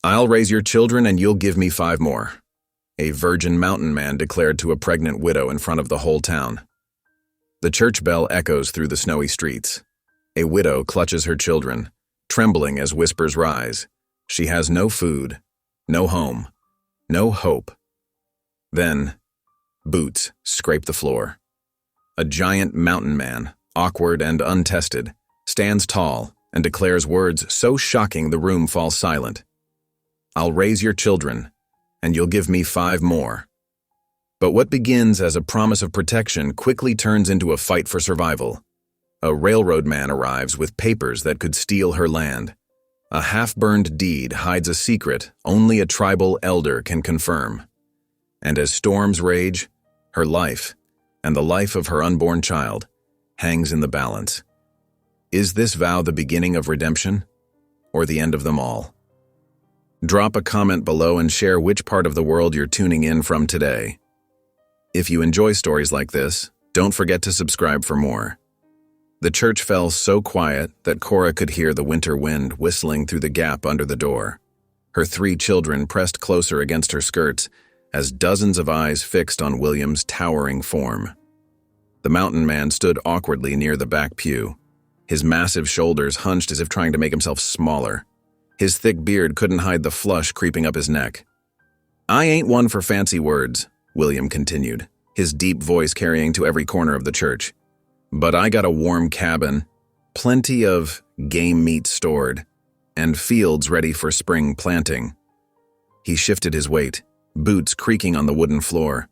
I'll raise your children and you'll give me 5 more, a virgin mountain man declared to a pregnant widow in front of the whole town. The church bell echoes through the snowy streets. A widow clutches her children, trembling as whispers rise. She has no food, no home, no hope. Then, boots scrape the floor. A giant mountain man, awkward and untested, stands tall and declares words so shocking the room falls silent. I'll raise your children, and you'll give me 5 more. But what begins as a promise of protection quickly turns into a fight for survival. A railroad man arrives with papers that could steal her land. A half-burned deed hides a secret only a tribal elder can confirm. And as storms rage, her life, and the life of her unborn child, hangs in the balance. Is this vow the beginning of redemption, or the end of them all? Drop a comment below and share which part of the world you're tuning in from today. If you enjoy stories like this, don't forget to subscribe for more. The church fell so quiet that Cora could hear the winter wind whistling through the gap under the door. Her 3 children pressed closer against her skirts as dozens of eyes fixed on William's towering form. The mountain man stood awkwardly near the back pew, his massive shoulders hunched as if trying to make himself smaller. His thick beard couldn't hide the flush creeping up his neck. "I ain't one for fancy words," William continued, his deep voice carrying to every corner of the church. "But I got a warm cabin, plenty of game meat stored, and fields ready for spring planting." He shifted his weight, boots creaking on the wooden floor.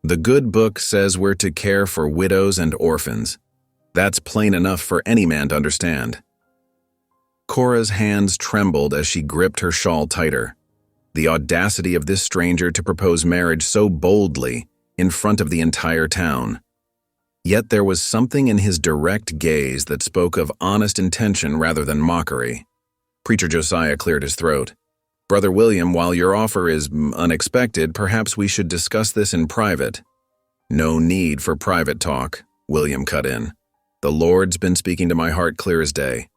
"The good book says we're to care for widows and orphans. That's plain enough for any man to understand." Cora's hands trembled as she gripped her shawl tighter. The audacity of this stranger to propose marriage so boldly in front of the entire town. Yet there was something in his direct gaze that spoke of honest intention rather than mockery. Preacher Josiah cleared his throat. "Brother William, while your offer is unexpected, perhaps we should discuss this in private." "No need for private talk," William cut in. "The Lord's been speaking to my heart clear as day.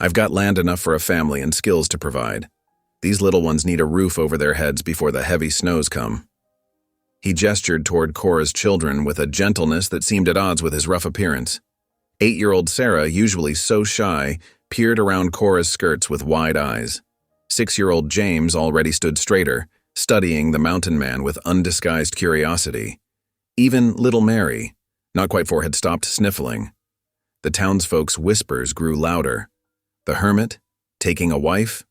I've got land enough for a family and skills to provide. These little ones need a roof over their heads before the heavy snows come." He gestured toward Cora's children with a gentleness that seemed at odds with his rough appearance. 8-year-old Sarah, usually so shy, peered around Cora's skirts with wide eyes. 6-year-old James already stood straighter, studying the mountain man with undisguised curiosity. Even little Mary, not quite 4, had stopped sniffling. The townsfolk's whispers grew louder. "The hermit, taking a wife?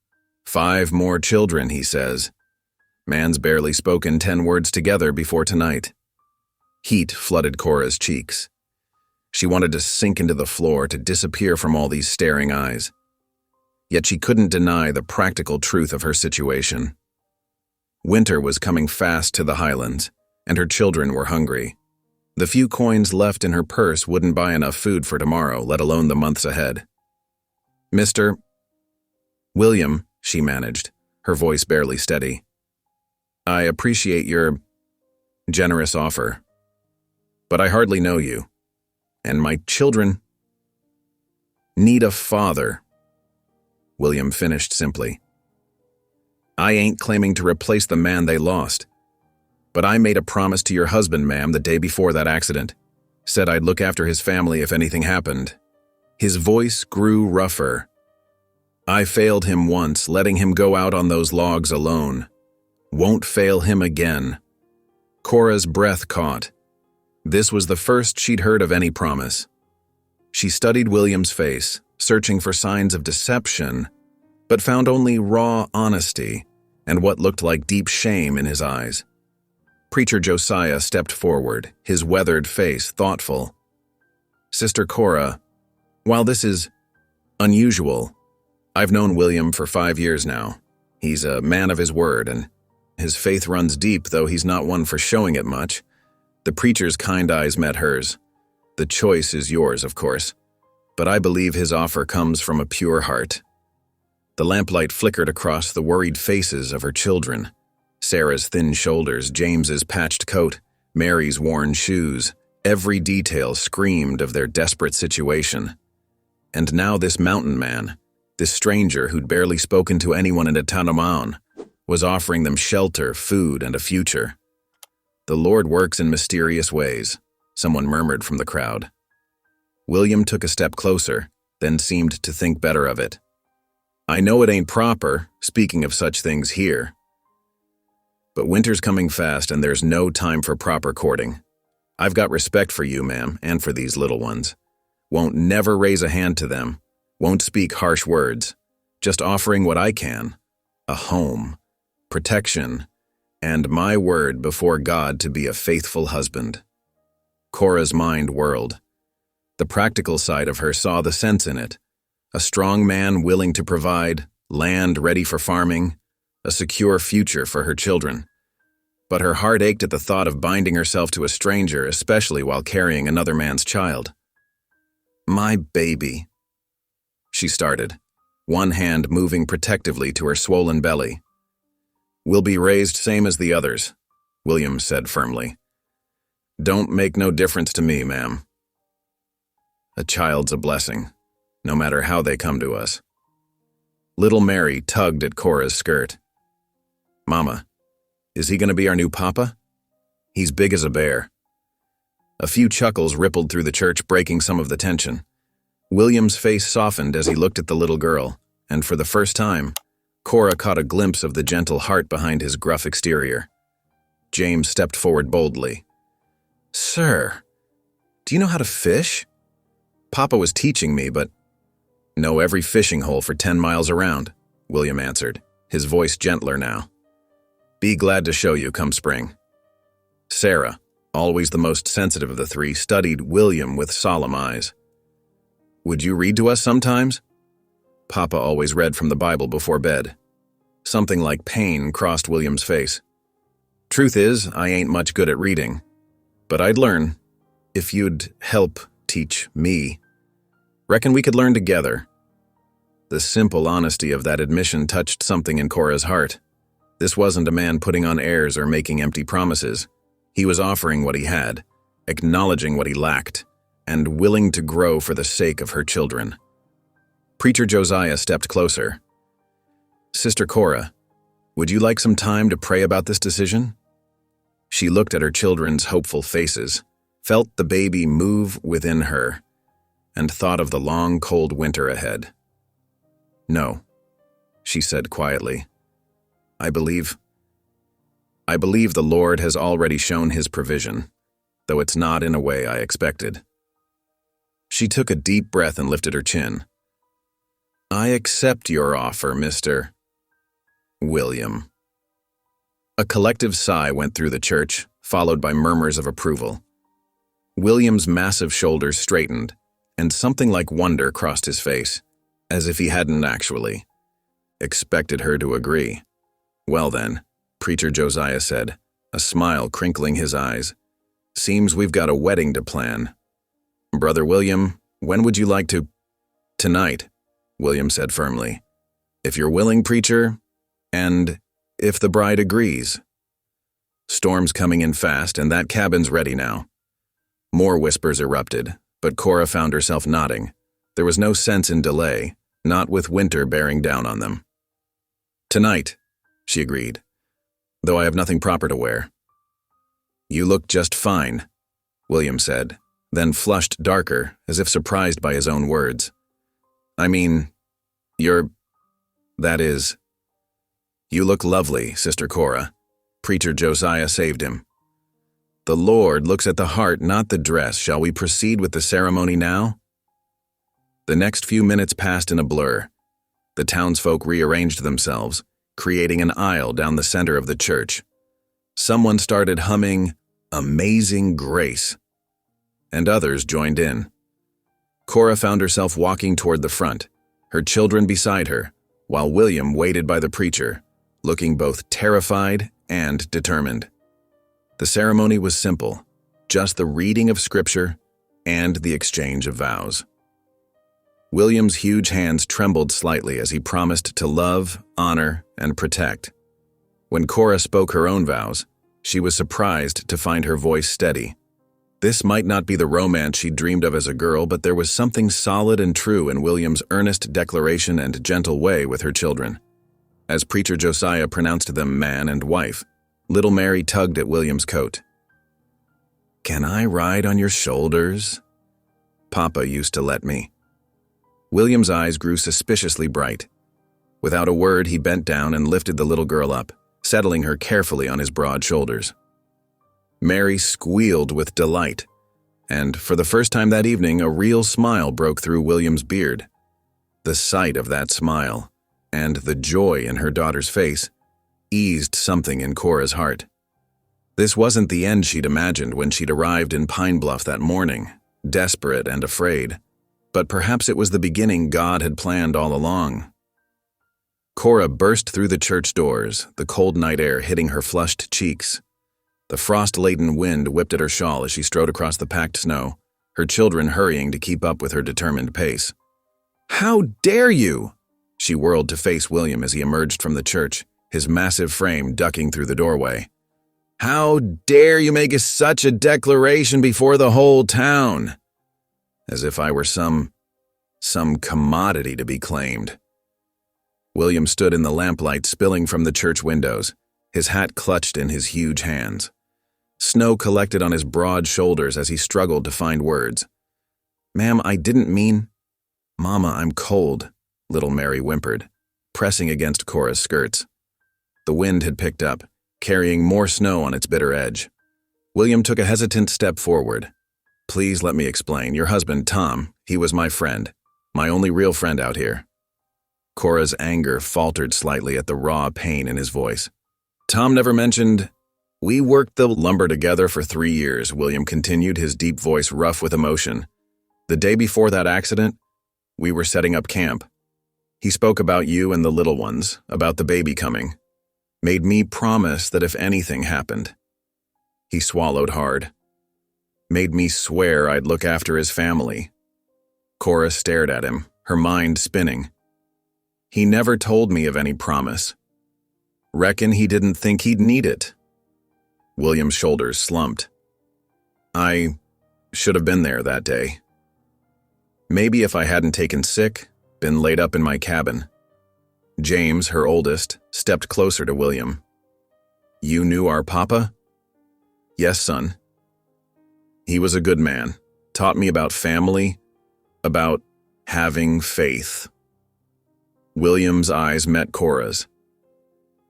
5 more children, he says. Man's barely spoken 10 words together before tonight." Heat flooded Cora's cheeks. She wanted to sink into the floor, to disappear from all these staring eyes. Yet she couldn't deny the practical truth of her situation. Winter was coming fast to the highlands, and her children were hungry. The few coins left in her purse wouldn't buy enough food for tomorrow, let alone the months ahead. "Mr. William," she managed, her voice barely steady. "I appreciate your generous offer, but I hardly know you, and my children need a father." William finished simply. "I ain't claiming to replace the man they lost, but I made a promise to your husband, ma'am, the day before that accident. Said I'd look after his family if anything happened." His voice grew rougher. "I failed him once, letting him go out on those logs alone. Won't fail him again." Cora's breath caught. This was the first she'd heard of any promise. She studied William's face, searching for signs of deception, but found only raw honesty and what looked like deep shame in his eyes. Preacher Josiah stepped forward, his weathered face thoughtful. "Sister Cora, while this is unusual, I've known William for 5 years now. He's a man of his word, and his faith runs deep, though he's not one for showing it much." The preacher's kind eyes met hers. "The choice is yours, of course, but I believe his offer comes from a pure heart." The lamplight flickered across the worried faces of her children. Sarah's thin shoulders, James's patched coat, Mary's worn shoes. Every detail screamed of their desperate situation. And now this mountain man, this stranger who'd barely spoken to anyone in Tanamon, was offering them shelter, food, and a future. "The Lord works in mysterious ways," someone murmured from the crowd. William took a step closer, then seemed to think better of it. "I know it ain't proper, speaking of such things here. But winter's coming fast and there's no time for proper courting. I've got respect for you, ma'am, and for these little ones. Won't never raise a hand to them, won't speak harsh words, just offering what I can, a home, protection, and my word before God to be a faithful husband." Cora's mind whirled. The practical side of her saw the sense in it. A strong man willing to provide, land ready for farming, a secure future for her children. But her heart ached at the thought of binding herself to a stranger, especially while carrying another man's child. "My baby," she started, one hand moving protectively to her swollen belly. "Will be raised same as the others," William said firmly. "Don't make no difference to me, ma'am. A child's a blessing, no matter how they come to us." Little Mary tugged at Cora's skirt. "Mama, is he going to be our new papa? He's big as a bear." A few chuckles rippled through the church, breaking some of the tension. William's face softened as he looked at the little girl, and for the first time, Cora caught a glimpse of the gentle heart behind his gruff exterior. James stepped forward boldly. "Sir, do you know how to fish? Papa was teaching me, but—" "Know every fishing hole for 10 miles around," William answered, his voice gentler now. "Be glad to show you come spring." Sarah, always the most sensitive of the three, studied William with solemn eyes. "Would you read to us sometimes?" Papa always read from the Bible before bed. Something like pain crossed William's face. "Truth is, I ain't much good at reading, but I'd learn if you'd help teach me. Reckon we could learn together." The simple honesty of that admission touched something in Cora's heart. This wasn't a man putting on airs or making empty promises. He was offering what he had, acknowledging what he lacked, and willing to grow for the sake of her children. Preacher Josiah stepped closer. "Sister Cora, would you like some time to pray about this decision?" She looked at her children's hopeful faces, felt the baby move within her, and thought of the long, cold winter ahead. "No," she said quietly. I believe the Lord has already shown his provision, though it's not in a way I expected." She took a deep breath and lifted her chin. "I accept your offer, Mr. William." A collective sigh went through the church, followed by murmurs of approval. William's massive shoulders straightened, and something like wonder crossed his face, as if he hadn't actually expected her to agree. "Well then," Preacher Josiah said, a smile crinkling his eyes, "seems we've got a wedding to plan. Brother William, when would you like to—" "Tonight," William said firmly. "If you're willing, preacher, and if the bride agrees. Storm's coming in fast, and that cabin's ready now." More whispers erupted, but Cora found herself nodding. There was no sense in delay, not with winter bearing down on them. "Tonight," she agreed, "though I have nothing proper to wear." "You look just fine," William said, then flushed darker, as if surprised by his own words. "I mean, that is, you look lovely, Sister Cora." Preacher Josiah saved him. "The Lord looks at the heart, not the dress. Shall we proceed with the ceremony now?" The next few minutes passed in a blur. The townsfolk rearranged themselves, creating an aisle down the center of the church. Someone started humming "Amazing Grace," and others joined in. Cora found herself walking toward the front, her children beside her, while William waited by the preacher, looking both terrified and determined. The ceremony was simple, just the reading of scripture and the exchange of vows. William's huge hands trembled slightly as he promised to love, honor, and protect. When Cora spoke her own vows, she was surprised to find her voice steady. This might not be the romance she dreamed of as a girl, but there was something solid and true in William's earnest declaration and gentle way with her children. As Preacher Josiah pronounced them man and wife, little Mary tugged at William's coat. "Can I ride on your shoulders?" Papa used to let me. William's eyes grew suspiciously bright. Without a word, he bent down and lifted the little girl up, settling her carefully on his broad shoulders. Mary squealed with delight, and for the first time that evening, a real smile broke through William's beard. The sight of that smile, and the joy in her daughter's face, eased something in Cora's heart. This wasn't the end she'd imagined when she'd arrived in Pine Bluff that morning, desperate and afraid, but perhaps it was the beginning God had planned all along. Cora burst through the church doors, the cold night air hitting her flushed cheeks. The frost-laden wind whipped at her shawl as she strode across the packed snow, her children hurrying to keep up with her determined pace. "How dare you!" She whirled to face William as he emerged from the church, his massive frame ducking through the doorway. "How dare you make such a declaration before the whole town?" As if I were some commodity to be claimed. William stood in the lamplight spilling from the church windows, his hat clutched in his huge hands. Snow collected on his broad shoulders as he struggled to find words. "Ma'am, I didn't mean—" "Mama, I'm cold," little Mary whimpered, pressing against Cora's skirts. The wind had picked up, carrying more snow on its bitter edge. William took a hesitant step forward. "Please let me explain. Your husband, Tom, he was my friend, my only real friend out here." Cora's anger faltered slightly at the raw pain in his voice. "Tom never mentioned—" "We worked the lumber together for 3 years," William continued, his deep voice rough with emotion. "The day before that accident, we were setting up camp. He spoke about you and the little ones, about the baby coming. Made me promise that if anything happened—" He swallowed hard. "Made me swear I'd look after his family." Cora stared at him, her mind spinning. "He never told me of any promise. Reckon he didn't think he'd need it." William's shoulders slumped. "I should have been there that day. Maybe if I hadn't taken sick, been laid up in my cabin." James, her oldest, stepped closer to William. "You knew our papa?" "Yes, son. He was a good man, taught me about family, about having faith." William's eyes met Cora's.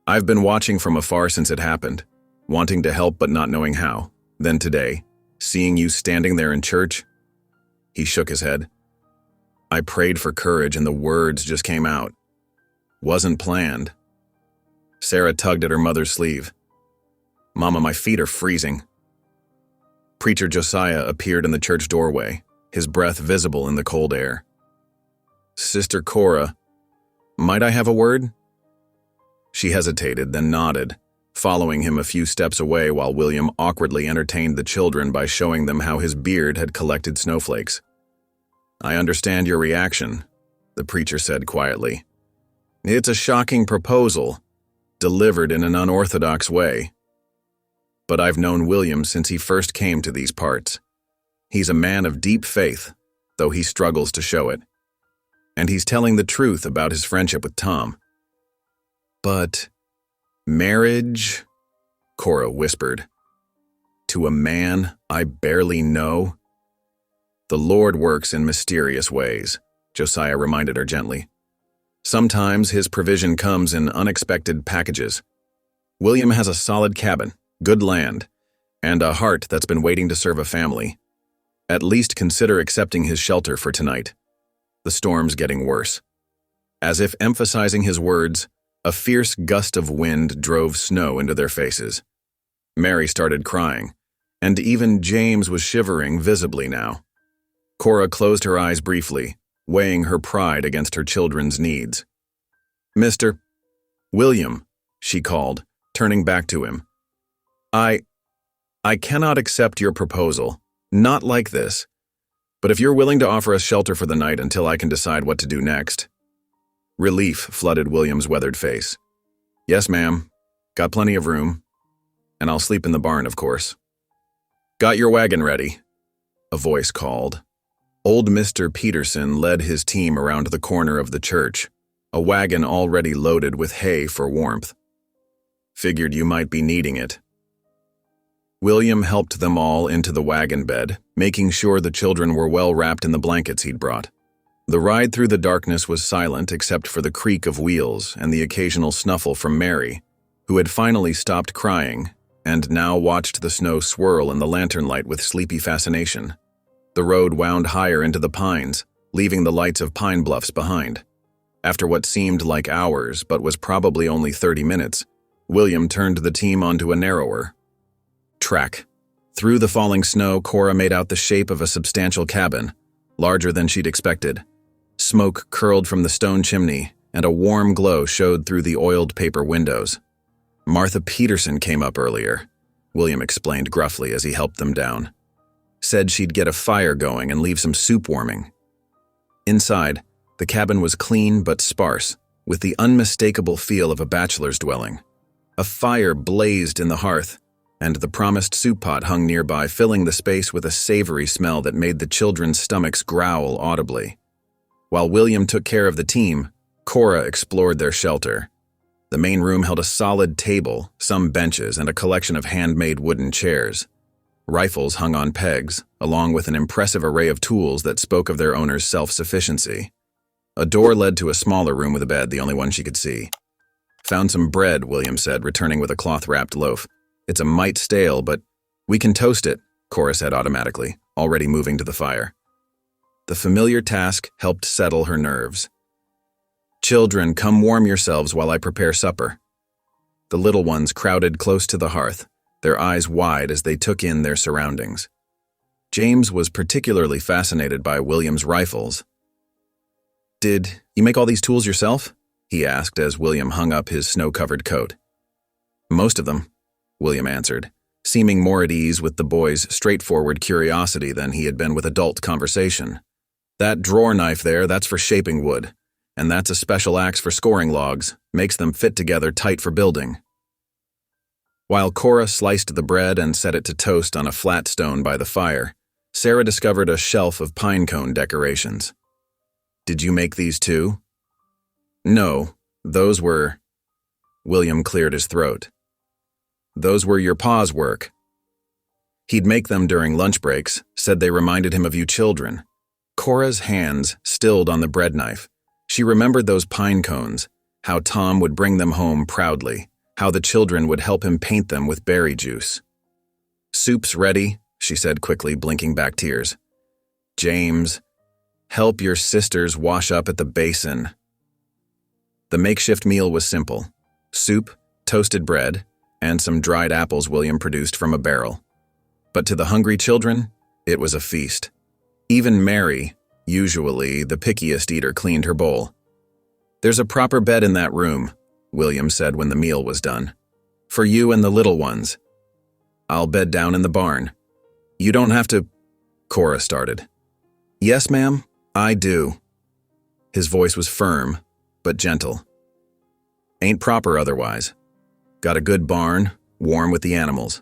"I've been watching from afar since it happened, wanting to help but not knowing how. Then today, seeing you standing there in church—" He shook his head. "I prayed for courage and the words just came out. Wasn't planned." Sarah tugged at her mother's sleeve. "Mama, my feet are freezing." Preacher Josiah appeared in the church doorway, his breath visible in the cold air. "Sister Cora, might I have a word?" She hesitated, then nodded, following him a few steps away while William awkwardly entertained the children by showing them how his beard had collected snowflakes. "I understand your reaction," the preacher said quietly. "It's a shocking proposal, delivered in an unorthodox way. But I've known William since he first came to these parts. He's a man of deep faith, though he struggles to show it. And he's telling the truth about his friendship with Tom. But marriage," Cora whispered, "to a man I barely know?" "The Lord works in mysterious ways," Josiah reminded her gently. "Sometimes his provision comes in unexpected packages. William has a solid cabin, good land, and a heart that's been waiting to serve a family. At least consider accepting his shelter for tonight. The storm's getting worse." As if emphasizing his words, a fierce gust of wind drove snow into their faces. Mary started crying, and even James was shivering visibly now. Cora closed her eyes briefly, weighing her pride against her children's needs. "Mr. William," she called, turning back to him. I cannot accept your proposal, not like this. But if you're willing to offer us shelter for the night until I can decide what to do next." Relief flooded William's weathered face. "Yes, ma'am. Got plenty of room. And I'll sleep in the barn, of course." "Got your wagon ready?" a voice called. Old Mr. Peterson led his team around the corner of the church, a wagon already loaded with hay for warmth. Figured you might be needing it. William helped them all into the wagon bed, making sure the children were well wrapped in the blankets he'd brought. The ride through the darkness was silent except for the creak of wheels and the occasional snuffle from Mary, who had finally stopped crying and now watched the snow swirl in the lantern light with sleepy fascination. The road wound higher into the pines, leaving the lights of Pine Bluffs behind. After what seemed like hours but was probably only 30 minutes, William turned the team onto a narrower track. Through the falling snow, Cora made out the shape of a substantial cabin, larger than she'd expected. Smoke curled from the stone chimney, and a warm glow showed through the oiled paper windows. Martha Peterson came up earlier, William explained gruffly as he helped them down. Said she'd get a fire going and leave some soup warming. Inside, the cabin was clean but sparse, with the unmistakable feel of a bachelor's dwelling. A fire blazed in the hearth, and the promised soup pot hung nearby, filling the space with a savory smell that made the children's stomachs growl audibly. While William took care of the team, Cora explored their shelter. The main room held a solid table, some benches, and a collection of handmade wooden chairs. Rifles hung on pegs, along with an impressive array of tools that spoke of their owner's self-sufficiency. A door led to a smaller room with a bed, the only one she could see. Found some bread, William said, returning with a cloth-wrapped loaf. It's a mite stale, but we can toast it, Cora said automatically, already moving to the fire. The familiar task helped settle her nerves. Children, come warm yourselves while I prepare supper. The little ones crowded close to the hearth, their eyes wide as they took in their surroundings. James was particularly fascinated by William's rifles. Did you make all these tools yourself? He asked as William hung up his snow-covered coat. Most of them, William answered, seeming more at ease with the boy's straightforward curiosity than he had been with adult conversation. That drawer knife there, that's for shaping wood, and that's a special axe for scoring logs, makes them fit together tight for building. While Cora sliced the bread and set it to toast on a flat stone by the fire, Sarah discovered a shelf of pine cone decorations. Did you make these too? No, those were... William cleared his throat. Those were your pa's work. He'd make them during lunch breaks, said they reminded him of you children. Cora's hands stilled on the bread knife. She remembered those pine cones, how Tom would bring them home proudly, how the children would help him paint them with berry juice. Soup's ready, she said quickly, blinking back tears. James, help your sisters wash up at the basin. The makeshift meal was simple. Soup, toasted bread, and some dried apples William produced from a barrel. But to the hungry children, it was a feast. Even Mary, usually the pickiest eater, cleaned her bowl. There's a proper bed in that room, William said when the meal was done. For you and the little ones. I'll bed down in the barn. You don't have to... Cora started. Yes, ma'am, I do. His voice was firm, but gentle. Ain't proper otherwise. Got a good barn, warm with the animals.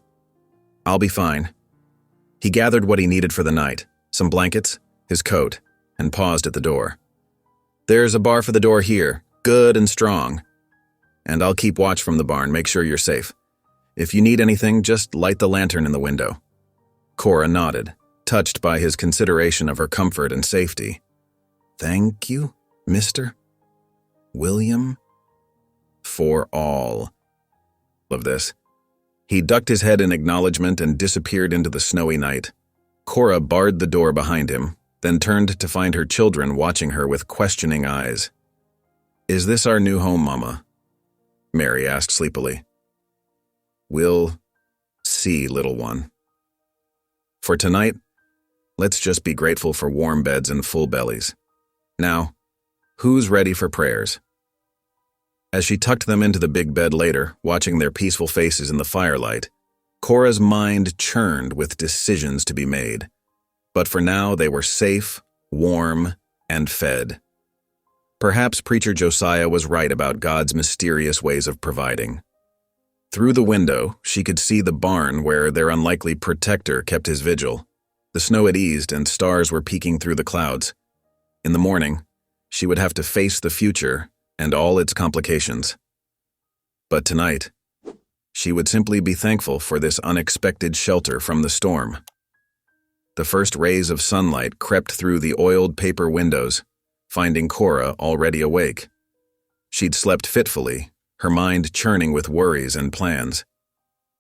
I'll be fine. He gathered what he needed for the night, some blankets, his coat, and paused at the door. There's a bar for the door here, good and strong. And I'll keep watch from the barn, make sure you're safe. If you need anything, just light the lantern in the window. Cora nodded, touched by his consideration of her comfort and safety. Thank you, Mr. William, for all of this. He ducked his head in acknowledgement and disappeared into the snowy night. Cora barred the door behind him, then turned to find her children watching her with questioning eyes. Is this our new home, Mama? Mary asked sleepily. We'll see, little one. For tonight, let's just be grateful for warm beds and full bellies. Now, who's ready for prayers? As she tucked them into the big bed later, watching their peaceful faces in the firelight, Cora's mind churned with decisions to be made. But for now, they were safe, warm, and fed. Perhaps Preacher Josiah was right about God's mysterious ways of providing. Through the window, she could see the barn where their unlikely protector kept his vigil. The snow had eased and stars were peeking through the clouds. In the morning, she would have to face the future and all its complications. But tonight, she would simply be thankful for this unexpected shelter from the storm. The first rays of sunlight crept through the oiled paper windows, finding Cora already awake. She'd slept fitfully, her mind churning with worries and plans.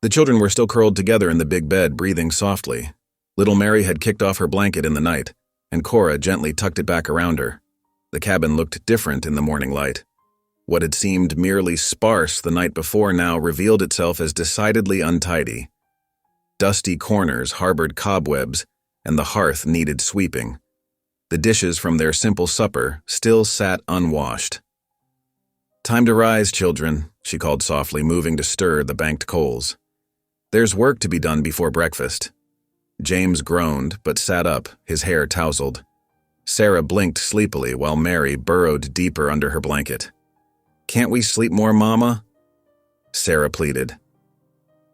The children were still curled together in the big bed, breathing softly. Little Mary had kicked off her blanket in the night, and Cora gently tucked it back around her. The cabin looked different in the morning light. What had seemed merely sparse the night before now revealed itself as decidedly untidy. Dusty corners harbored cobwebs, and the hearth needed sweeping. The dishes from their simple supper still sat unwashed. "Time to rise, children," she called softly, moving to stir the banked coals. "There's work to be done before breakfast." James groaned, but sat up, his hair tousled. Sarah blinked sleepily while Mary burrowed deeper under her blanket. "Can't we sleep more, Mama?" Sarah pleaded.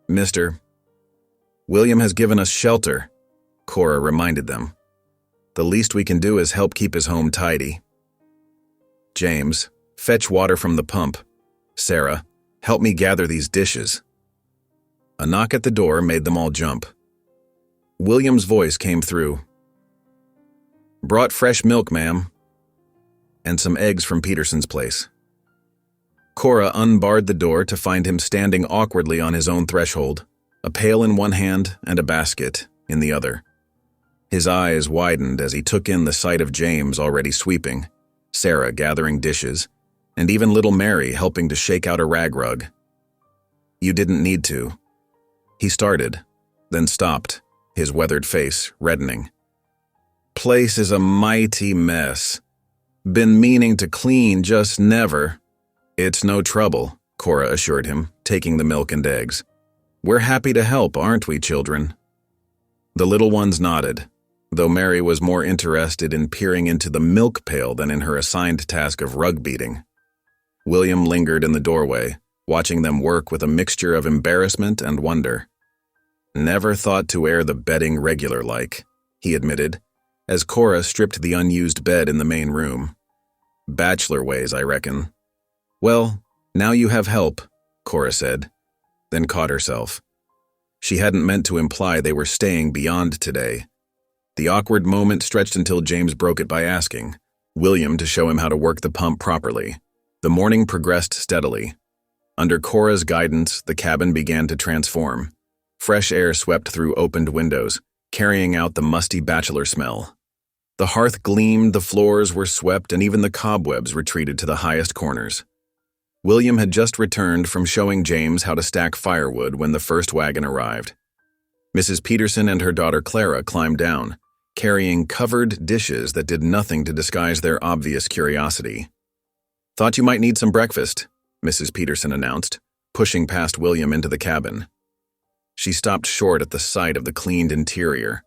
"Mister, William has given us shelter," Cora reminded them. "The least we can do is help keep his home tidy." "James, fetch water from the pump. Sarah, help me gather these dishes." A knock at the door made them all jump. William's voice came through. "Brought fresh milk, ma'am." "And some eggs from Peterson's place." Cora unbarred the door to find him standing awkwardly on his own threshold, a pail in one hand and a basket in the other. His eyes widened as he took in the sight of James already sweeping, Sarah gathering dishes, and even little Mary helping to shake out a rag rug. "You didn't need to." He started, then stopped, his weathered face reddening. "Place is a mighty mess. Been meaning to clean, just never." "It's no trouble," Cora assured him, taking the milk and eggs. "We're happy to help, aren't we, children?" The little ones nodded, though Mary was more interested in peering into the milk pail than in her assigned task of rug beating. William lingered in the doorway, watching them work with a mixture of embarrassment and wonder. "Never thought to air the bedding regular-like," he admitted, as Cora stripped the unused bed in the main room. "Bachelor ways, I reckon." "Well, now you have help," Cora said, then caught herself. She hadn't meant to imply they were staying beyond today. The awkward moment stretched until James broke it by asking William to show him how to work the pump properly. The morning progressed steadily. Under Cora's guidance, the cabin began to transform. Fresh air swept through opened windows, carrying out the musty bachelor smell. The hearth gleamed, the floors were swept, and even the cobwebs retreated to the highest corners. William had just returned from showing James how to stack firewood when the first wagon arrived. Mrs. Peterson and her daughter Clara climbed down, carrying covered dishes that did nothing to disguise their obvious curiosity. "Thought you might need some breakfast," Mrs. Peterson announced, pushing past William into the cabin. She stopped short at the sight of the cleaned interior.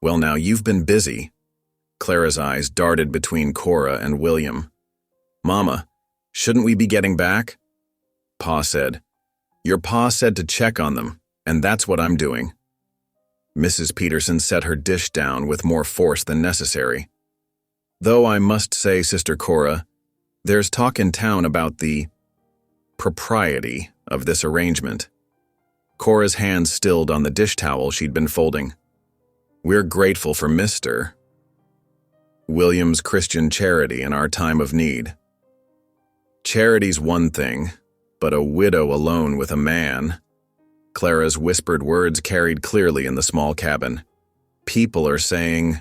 "Well, now, you've been busy." Clara's eyes darted between Cora and William. "Mama, shouldn't we be getting back?" Pa said. "Your pa said to check on them, and that's what I'm doing." Mrs. Peterson set her dish down with more force than necessary. "Though I must say, Sister Cora, there's talk in town about the propriety of this arrangement." Cora's hands stilled on the dish towel she'd been folding. "We're grateful for Mr. William's Christian charity in our time of need." "Charity's one thing, but a widow alone with a man." Clara's whispered words carried clearly in the small cabin. "People are saying—"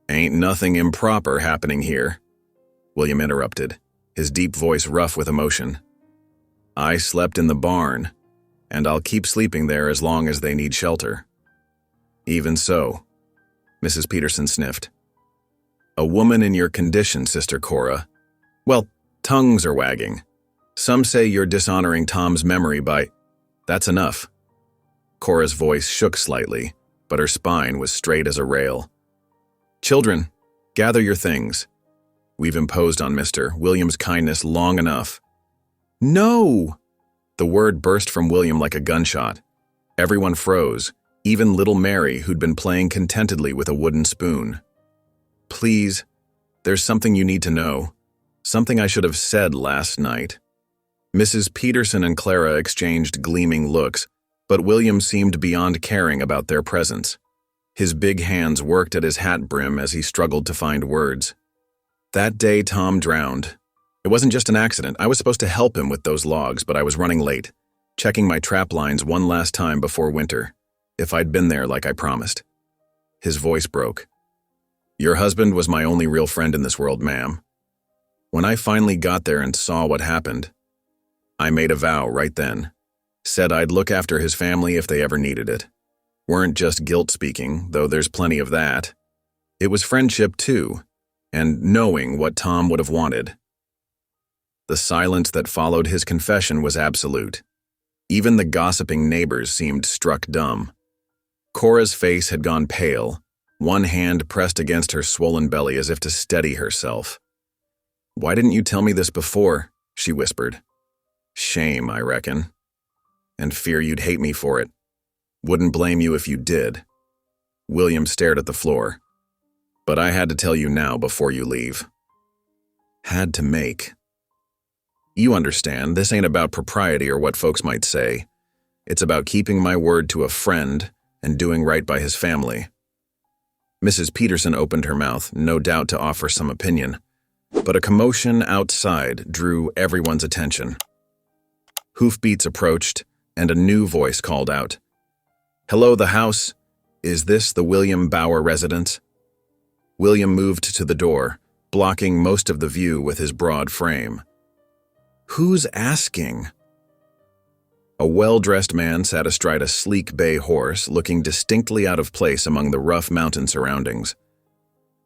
"Ain't nothing improper happening here," William interrupted, his deep voice rough with emotion. "I slept in the barn, and I'll keep sleeping there as long as they need shelter." "Even so," Mrs. Peterson sniffed. "A woman in your condition, Sister Cora. Well, tongues are wagging. Some say you're dishonoring Tom's memory by—" "That's enough." Cora's voice shook slightly, but her spine was straight as a rail. "Children, gather your things. We've imposed on Mr. William's kindness long enough." "No!" The word burst from William like a gunshot. Everyone froze, even little Mary, who'd been playing contentedly with a wooden spoon. "Please, there's something you need to know." Something I should have said last night. Mrs. Peterson and Clara exchanged gleaming looks, but William seemed beyond caring about their presence. His big hands worked at his hat brim as he struggled to find words. That day Tom drowned. It wasn't just an accident. I was supposed to help him with those logs, but I was running late, checking my trap lines one last time before winter, if I'd been there like I promised. His voice broke. Your husband was my only real friend in this world, ma'am. When I finally got there and saw what happened, I made a vow right then. Said I'd look after his family if they ever needed it. Weren't just guilt speaking, though there's plenty of that. It was friendship too, and knowing what Tom would have wanted. The silence that followed his confession was absolute. Even the gossiping neighbors seemed struck dumb. Cora's face had gone pale, one hand pressed against her swollen belly as if to steady herself. "Why didn't you tell me this before?" she whispered. "Shame, I reckon. And fear you'd hate me for it. Wouldn't blame you if you did." William stared at the floor. "But I had to tell you now before you leave." Had to make. You understand, this ain't about propriety or what folks might say. It's about keeping my word to a friend and doing right by his family. Mrs. Peterson opened her mouth, no doubt to offer some opinion, but a commotion outside drew everyone's attention. Hoofbeats approached, and a new voice called out, "Hello, the house. Is this the William Bauer residence?" William moved to the door, blocking most of the view with his broad frame. "Who's asking?" A well-dressed man sat astride a sleek bay horse, looking distinctly out of place among the rough mountain surroundings.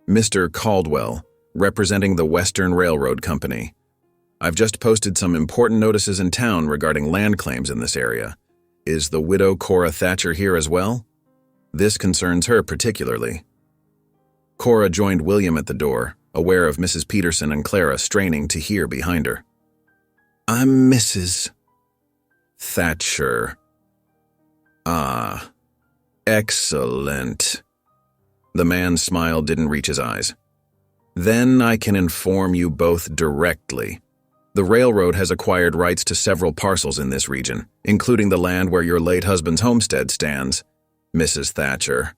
"Mr. Caldwell, representing the Western Railroad Company. I've just posted some important notices in town regarding land claims in this area. Is the widow Cora Thatcher here as well? This concerns her particularly." Cora joined William at the door, aware of Mrs. Peterson and Clara straining to hear behind her. "I'm Mrs. Thatcher." "Ah, excellent." The man's smile didn't reach his eyes. "Then I can inform you both directly. The railroad has acquired rights to several parcels in this region, including the land where your late husband's homestead stands, Mrs. Thatcher,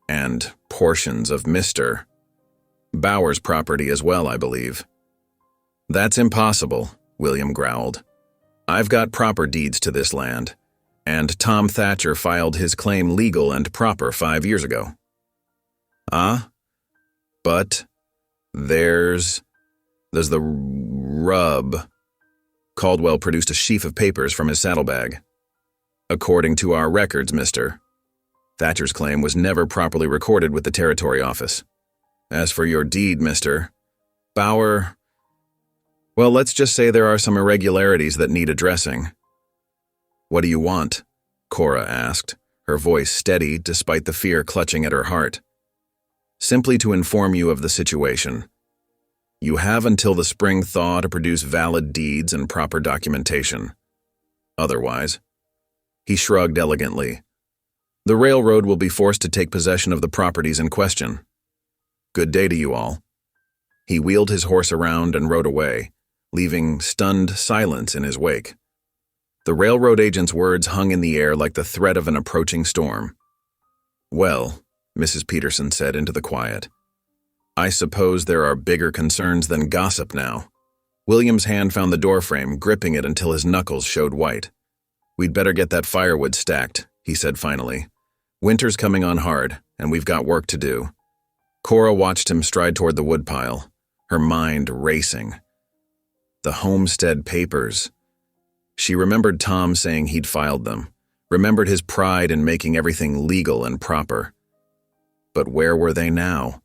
and portions of Mr. Bauer's property as well, I believe." "That's impossible," William growled. "I've got proper deeds to this land, and Tom Thatcher filed his claim legal and proper 5 years ago." "Ah? But there's the rub." Caldwell produced a sheaf of papers from his saddlebag. "According to our records, Mr. Thatcher's claim was never properly recorded with the Territory Office. As for your deed, Mr. Bauer, well, let's just say there are some irregularities that need addressing." "What do you want?" Cora asked, her voice steady despite the fear clutching at her heart. "Simply to inform you of the situation. You have until the spring thaw to produce valid deeds and proper documentation. Otherwise," he shrugged elegantly, "the railroad will be forced to take possession of the properties in question. Good day to you all." He wheeled his horse around and rode away, leaving stunned silence in his wake. The railroad agent's words hung in the air like the threat of an approaching storm. "Well," Mrs. Peterson said into the quiet, "I suppose there are bigger concerns than gossip now." William's hand found the doorframe, gripping it until his knuckles showed white. "We'd better get that firewood stacked," he said finally. "Winter's coming on hard, and we've got work to do." Cora watched him stride toward the woodpile, her mind racing. The homestead papers. She remembered Tom saying he'd filed them, remembered his pride in making everything legal and proper. But where were they now?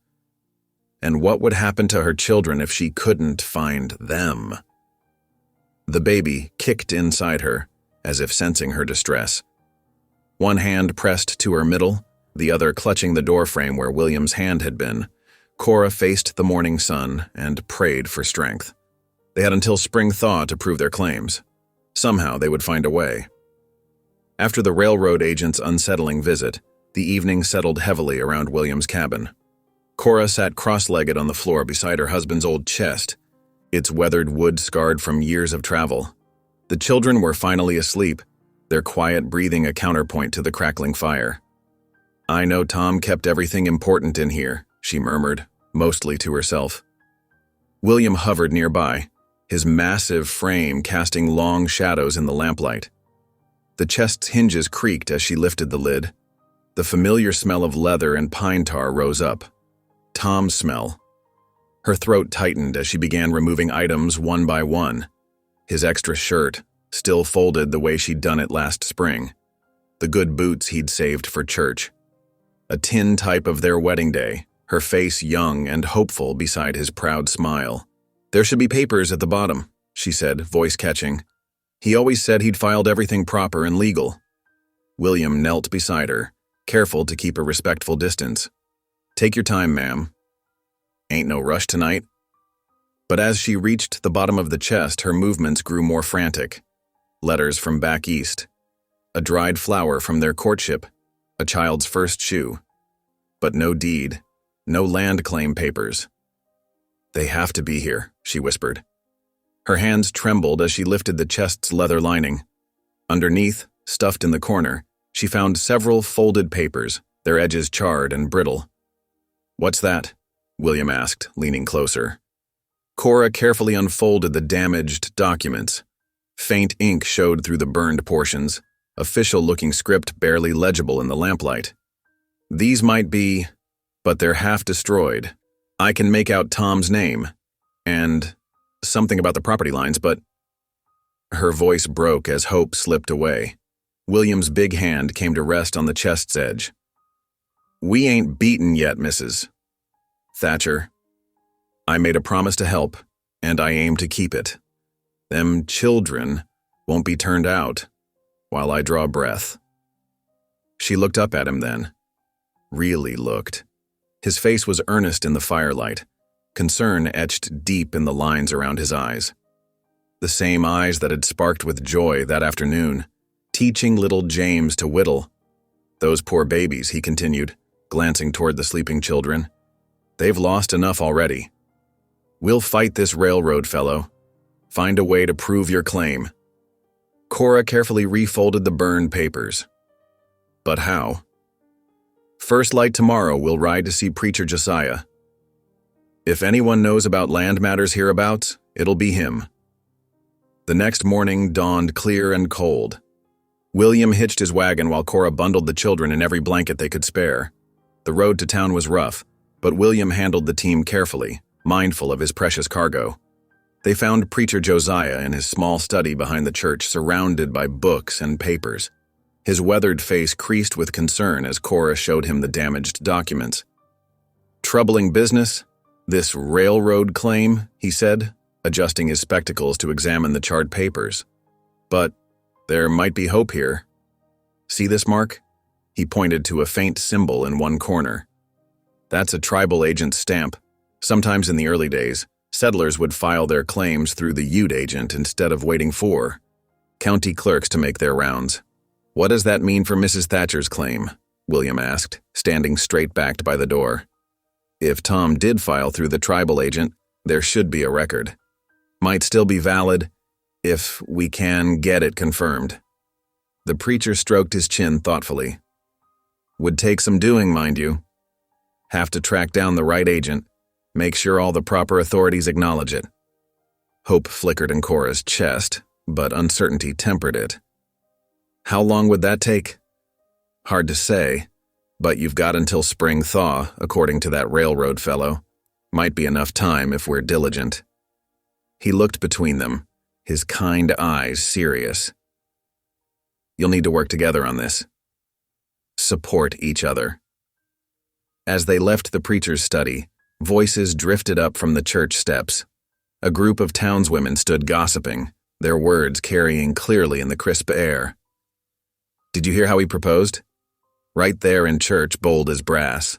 And what would happen to her children if she couldn't find them? The baby kicked inside her, as if sensing her distress. One hand pressed to her middle, the other clutching the doorframe where William's hand had been. Cora faced the morning sun and prayed for strength. They had until spring thaw to prove their claims. Somehow they would find a way. After the railroad agent's unsettling visit, the evening settled heavily around William's cabin. Cora sat cross-legged on the floor beside her husband's old chest, its weathered wood scarred from years of travel. The children were finally asleep, their quiet breathing a counterpoint to the crackling fire. "I know Tom kept everything important in here," she murmured, mostly to herself. William hovered nearby, his massive frame casting long shadows in the lamplight. The chest's hinges creaked as she lifted the lid. The familiar smell of leather and pine tar rose up. Tom's smell. Her throat tightened as she began removing items one by one. His extra shirt, still folded the way she'd done it last spring. The good boots he'd saved for church. A tintype of their wedding day, her face young and hopeful beside his proud smile. "There should be papers at the bottom," she said, voice catching. "He always said he'd filed everything proper and legal." William knelt beside her, careful to keep a respectful distance. "Take your time, ma'am. Ain't no rush tonight." But as she reached the bottom of the chest, her movements grew more frantic. Letters from back east. A dried flower from their courtship. A child's first shoe. But no deed. No land claim papers. "They have to be here," she whispered. Her hands trembled as she lifted the chest's leather lining. Underneath, stuffed in the corner, she found several folded papers, their edges charred and brittle. "What's that?" William asked, leaning closer. Cora carefully unfolded the damaged documents. Faint ink showed through the burned portions, official-looking script barely legible in the lamplight. "These might be, but they're half destroyed. I can make out Tom's name, and something about the property lines, but—" Her voice broke as hope slipped away. William's big hand came to rest on the chest's edge. "We ain't beaten yet, Mrs. Thatcher. I made a promise to help, and I aim to keep it. Them children won't be turned out while I draw breath." She looked up at him then. Really looked. His face was earnest in the firelight, concern etched deep in the lines around his eyes. The same eyes that had sparked with joy that afternoon, teaching little James to whittle. "Those poor babies," he continued, glancing toward the sleeping children. "They've lost enough already. We'll fight this railroad fellow. Find a way to prove your claim." Cora carefully refolded the burned papers. "But how?" "First light tomorrow, we'll ride to see Preacher Josiah. If anyone knows about land matters hereabouts, it'll be him." The next morning dawned clear and cold. William hitched his wagon while Cora bundled the children in every blanket they could spare. The road to town was rough, but William handled the team carefully, mindful of his precious cargo. They found Preacher Josiah in his small study behind the church, surrounded by books and papers. His weathered face creased with concern as Cora showed him the damaged documents. "Troubling business? This railroad claim," he said, adjusting his spectacles to examine the charred papers. "But there might be hope here. See this mark?" He pointed to a faint symbol in one corner. "That's a tribal agent's stamp. Sometimes in the early days, settlers would file their claims through the Ute agent instead of waiting for county clerks to make their rounds." "What does that mean for Mrs. Thatcher's claim?" William asked, standing straight-backed by the door. "If Tom did file through the tribal agent, there should be a record. Might still be valid if we can get it confirmed." The preacher stroked his chin thoughtfully. "Would take some doing, mind you. Have to track down the right agent, make sure all the proper authorities acknowledge it." Hope flickered in Cora's chest, but uncertainty tempered it. "How long would that take?" "Hard to say, but you've got until spring thaw, according to that railroad fellow. Might be enough time if we're diligent." He looked between them, his kind eyes serious. "You'll need to work together on this. Support each other." As they left the preacher's study, voices drifted up from the church steps. A group of townswomen stood gossiping, their words carrying clearly in the crisp air. "Did you hear how he proposed? Right there in church, bold as brass.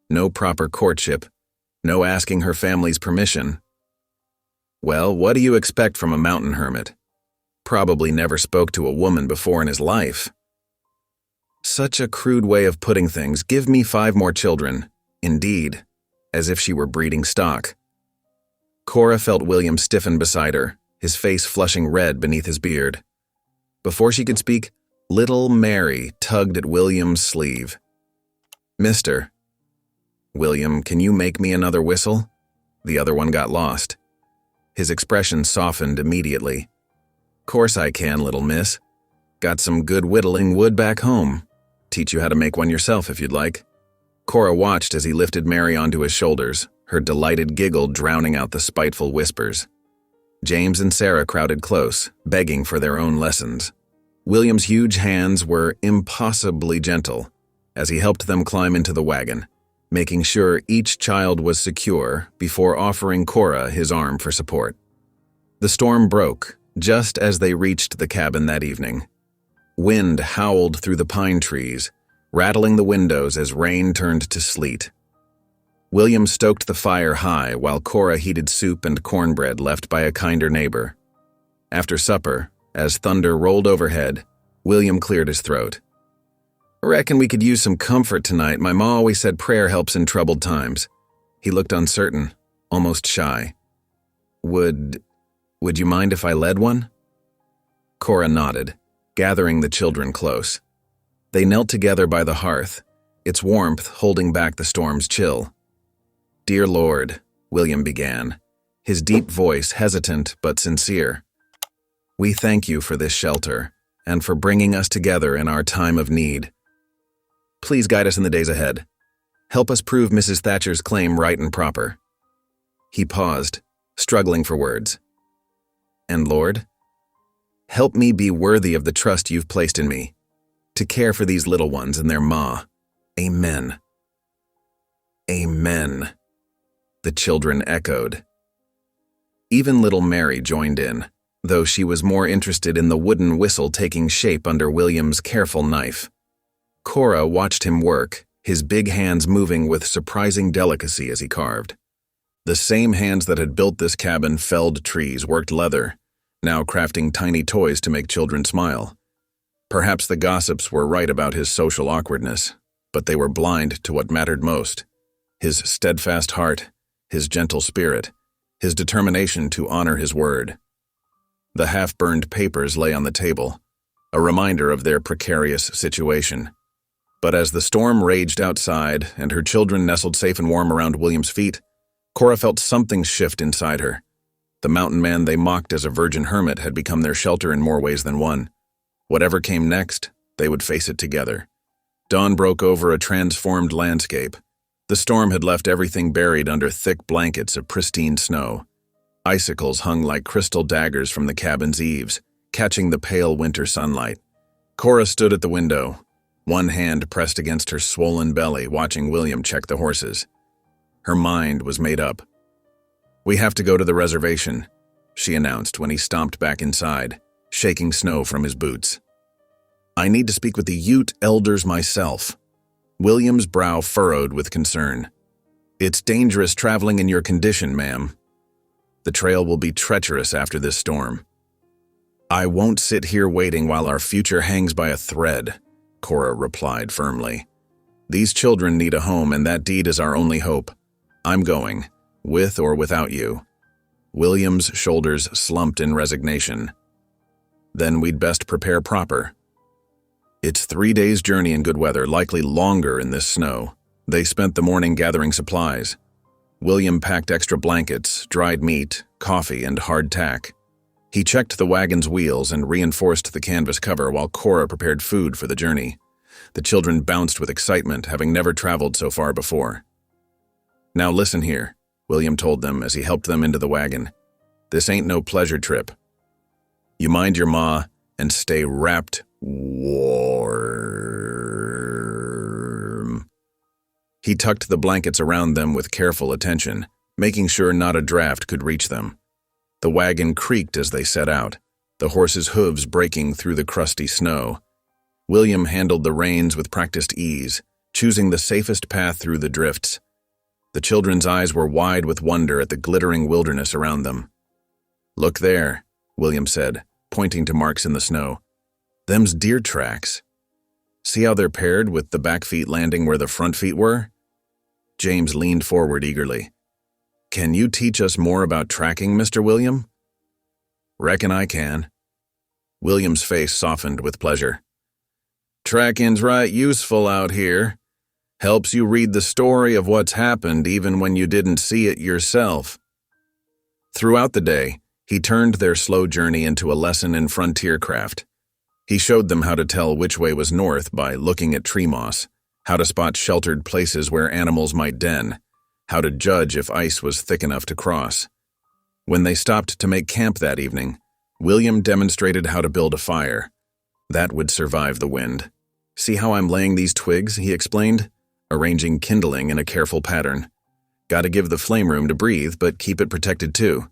No proper courtship, no asking her family's permission. Well, what do you expect from a mountain hermit? Probably never spoke to a woman before in his life. Such a crude way of putting things. Give me 5 more children. Indeed, as if she were breeding stock. Cora felt William stiffen beside her, his face flushing red beneath his beard. Before she could speak, little Mary tugged at William's sleeve. "Mister." "William, can you make me another whistle?" The other one got lost. His expression softened immediately. "Course I can, little miss. Got some good whittling wood back home. Teach you how to make one yourself if you'd like." Cora watched as he lifted Mary onto his shoulders, her delighted giggle drowning out the spiteful whispers. James and Sarah crowded close, begging for their own lessons. William's huge hands were impossibly gentle as he helped them climb into the wagon, making sure each child was secure before offering Cora his arm for support. The storm broke just as they reached the cabin that evening. Wind howled through the pine trees, rattling the windows as rain turned to sleet. William stoked the fire high while Cora heated soup and cornbread left by a kinder neighbor. After supper, as thunder rolled overhead, William cleared his throat. "Reckon we could use some comfort tonight. My ma always said prayer helps in troubled times." He looked uncertain, almost shy. Would you mind if I led one?" Cora nodded, gathering the children close. They knelt together by the hearth, its warmth holding back the storm's chill. "Dear Lord," William began, his deep voice hesitant but sincere. "We thank you for this shelter and for bringing us together in our time of need. Please guide us in the days ahead. Help us prove Mrs. Thatcher's claim right and proper." He paused, struggling for words. "And Lord, help me be worthy of the trust you've placed in me, to care for these little ones and their ma. Amen." "Amen," the children echoed. Even little Mary joined in, though she was more interested in the wooden whistle taking shape under William's careful knife. Cora watched him work, his big hands moving with surprising delicacy as he carved. The same hands that had built this cabin felled trees, worked leather, now crafting tiny toys to make children smile. Perhaps the gossips were right about his social awkwardness, but they were blind to what mattered most: his steadfast heart, his gentle spirit, his determination to honor his word. The half-burned papers lay on the table, a reminder of their precarious situation. But as the storm raged outside and her children nestled safe and warm around William's feet, Cora felt something shift inside her. The mountain man they mocked as a virgin hermit had become their shelter in more ways than one. Whatever came next, they would face it together. Dawn broke over a transformed landscape. The storm had left everything buried under thick blankets of pristine snow. Icicles hung like crystal daggers from the cabin's eaves, catching the pale winter sunlight. Cora stood at the window, one hand pressed against her swollen belly, watching William check the horses. Her mind was made up. "We have to go to the reservation," she announced when he stomped back inside, shaking snow from his boots. "I need to speak with the Ute elders myself." William's brow furrowed with concern. "It's dangerous traveling in your condition, ma'am. The trail will be treacherous after this storm." "I won't sit here waiting while our future hangs by a thread," Cora replied firmly. "These children need a home, and that deed is our only hope. I'm going, with or without you." William's shoulders slumped in resignation. "Then we'd best prepare proper. It's 3 days' journey in good weather, likely longer in this snow." They spent the morning gathering supplies. William packed extra blankets, dried meat, coffee, and hardtack. He checked the wagon's wheels and reinforced the canvas cover while Cora prepared food for the journey. The children bounced with excitement, having never traveled so far before. "Now listen here," William told them as he helped them into the wagon. "This ain't no pleasure trip. You mind your ma and stay wrapped warm." He tucked the blankets around them with careful attention, making sure not a draft could reach them. The wagon creaked as they set out, the horses' hooves breaking through the crusty snow. William handled the reins with practiced ease, choosing the safest path through the drifts. The children's eyes were wide with wonder at the glittering wilderness around them. "Look there," William said, pointing to marks in the snow. "Them's deer tracks. See how they're paired with the back feet landing where the front feet were?" James leaned forward eagerly. Can you teach us more about tracking, Mr. William? Reckon I can. William's face softened with pleasure. Tracking's right useful out here. Helps you read the story of what's happened even when you didn't see it yourself. Throughout the day, he turned their slow journey into a lesson in frontier craft. He showed them how to tell which way was north by looking at tree moss, how to spot sheltered places where animals might den, how to judge if ice was thick enough to cross. When they stopped to make camp that evening, William demonstrated how to build a fire. That would survive the wind. See how I'm laying these twigs, he explained, arranging kindling in a careful pattern. Gotta give the flame room to breathe, but keep it protected too.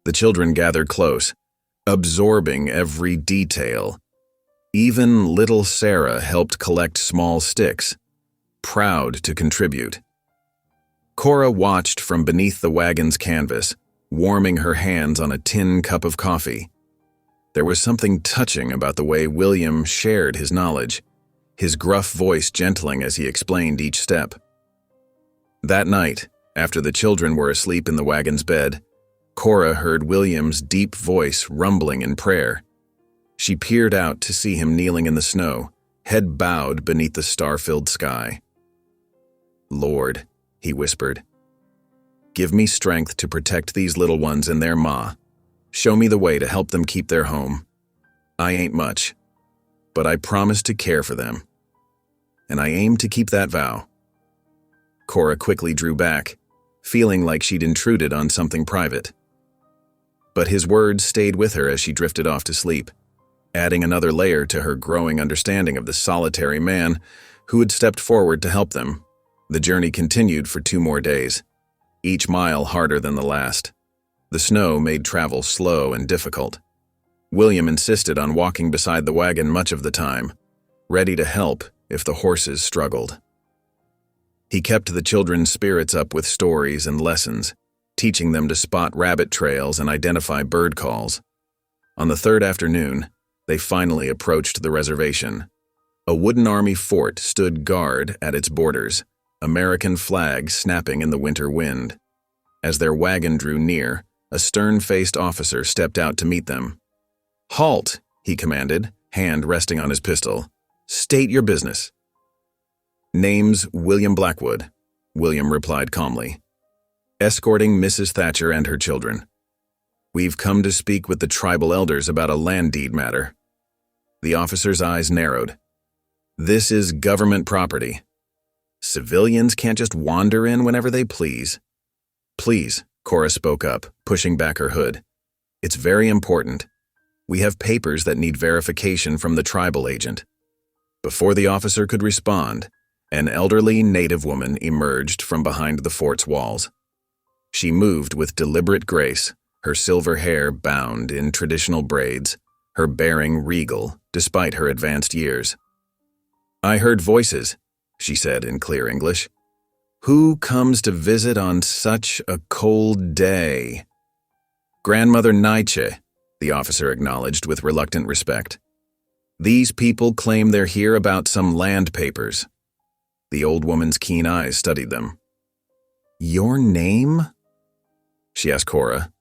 The children gathered close, absorbing every detail. Even little Sarah helped collect small sticks, proud to contribute. Cora watched from beneath the wagon's canvas, warming her hands on a tin cup of coffee. There was something touching about the way William shared his knowledge, his gruff voice gentling as he explained each step. That night, after the children were asleep in the wagon's bed, Cora heard William's deep voice rumbling in prayer. She peered out to see him kneeling in the snow, head bowed beneath the star-filled sky. Lord, he whispered, give me strength to protect these little ones and their ma. Show me the way to help them keep their home. I ain't much, but I promise to care for them. And I aim to keep that vow. Cora quickly drew back, feeling like she'd intruded on something private. But his words stayed with her as she drifted off to sleep, adding another layer to her growing understanding of the solitary man who had stepped forward to help them. The journey continued for 2 more days, each mile harder than the last. The snow made travel slow and difficult. William insisted on walking beside the wagon much of the time, ready to help if the horses struggled. He kept the children's spirits up with stories and lessons, teaching them to spot rabbit trails and identify bird calls. On the 3rd afternoon, they finally approached the reservation. A wooden army fort stood guard at its borders, American flags snapping in the winter wind. As their wagon drew near, a stern-faced officer stepped out to meet them. "Halt," he commanded, hand resting on his pistol. "State your business." "Name's William Blackwood," William replied calmly. "Escorting Mrs. Thatcher and her children. We've come to speak with the tribal elders about a land deed matter." The officer's eyes narrowed. "This is government property. Civilians can't just wander in whenever they please." "Please," Cora spoke up, pushing back her hood. "It's very important. We have papers that need verification from the tribal agent." Before the officer could respond, an elderly native woman emerged from behind the fort's walls. She moved with deliberate grace, her silver hair bound in traditional braids, her bearing regal despite her advanced years. "I heard voices," she said in clear English. "Who comes to visit on such a cold day?" "Grandmother Nietzsche," the officer acknowledged with reluctant respect. "These people claim they're here about some land papers." The old woman's keen eyes studied them. "Your name?" she asked Cora.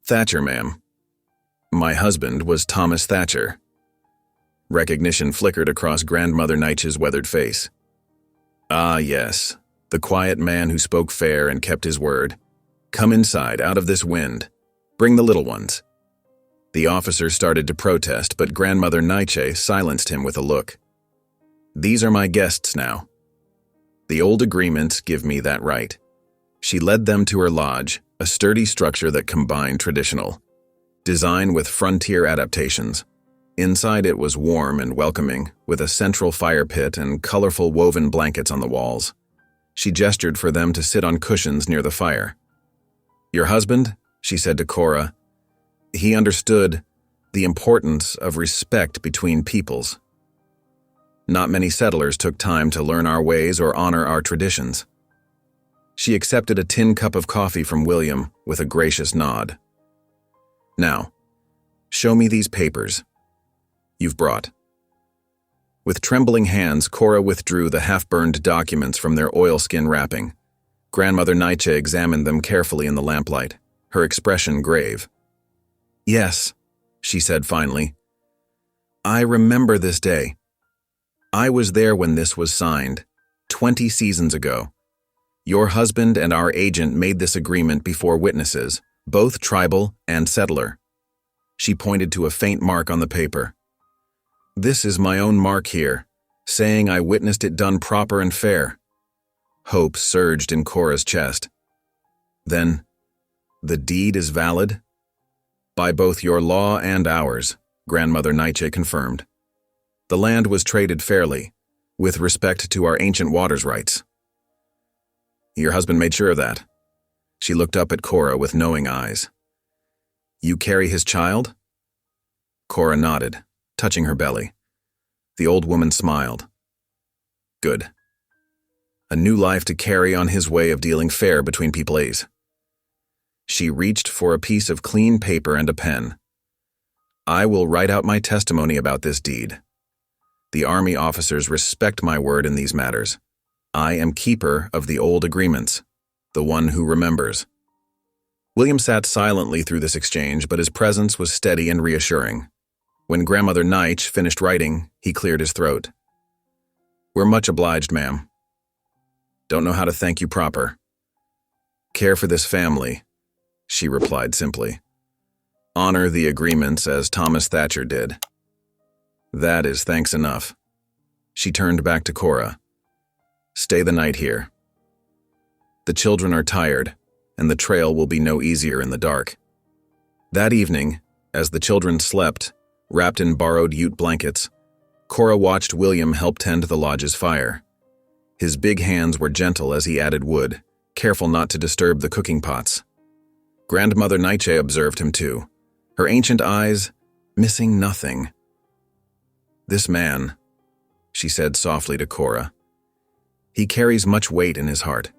"Thatcher, ma'am. My husband was Thomas Thatcher." Recognition flickered across Grandmother Nietzsche's weathered face. "Ah, yes, the quiet man who spoke fair and kept his word. Come inside, out of this wind. Bring the little ones." The officer started to protest, but Grandmother Nietzsche silenced him with a look. "These are my guests now. The old agreements give me that right." She led them to her lodge, a sturdy structure that combined traditional design with frontier adaptations. Inside it was warm and welcoming, with a central fire pit and colorful woven blankets on the walls. She gestured for them to sit on cushions near the fire. "Your husband?" she said to Cora. "He understood the importance of respect between peoples. Not many settlers took time to learn our ways or honor our traditions." She accepted a tin cup of coffee from William with a gracious nod. "Now, show me these papers you've brought." With trembling hands, Cora withdrew the half-burned documents from their oilskin wrapping. Grandmother Nietzsche examined them carefully in the lamplight, her expression grave. "Yes," she said finally. "I remember this day. I was there when this was signed, 20 seasons ago. Your husband and our agent made this agreement before witnesses, both tribal and settler." She pointed to a faint mark on the paper. "This is my own mark here, saying I witnessed it done proper and fair." Hope surged in Cora's chest. "Then, the deed is valid?" "By both your law and ours," Grandmother Nietzsche confirmed. "The land was traded fairly, with respect to our ancient waters rights." "Your husband made sure of that?" She looked up at Cora with knowing eyes. "You carry his child?" Cora nodded, touching her belly. The old woman smiled. "Good. A new life to carry on his way of dealing fair between peoples." She reached for a piece of clean paper and a pen. "I will write out my testimony about this deed. The army officers respect my word in these matters. I am keeper of the old agreements, the one who remembers." William sat silently through this exchange, but his presence was steady and reassuring. When Grandmother Nietzsche finished writing, he cleared his throat. "We're much obliged, ma'am. Don't know how to thank you proper." "Care for this family," she replied simply. "Honor the agreements as Thomas Thatcher did." "That is thanks enough." She turned back to Cora. "Stay the night here. The children are tired, and the trail will be no easier in the dark." That evening, as the children slept, wrapped in borrowed ute blankets, Cora watched William help tend the lodge's fire. His big hands were gentle as he added wood, careful not to disturb the cooking pots. Grandmother Nietzsche observed him too, her ancient eyes missing nothing. "This man," she said softly to Cora, "he carries much weight in his heart,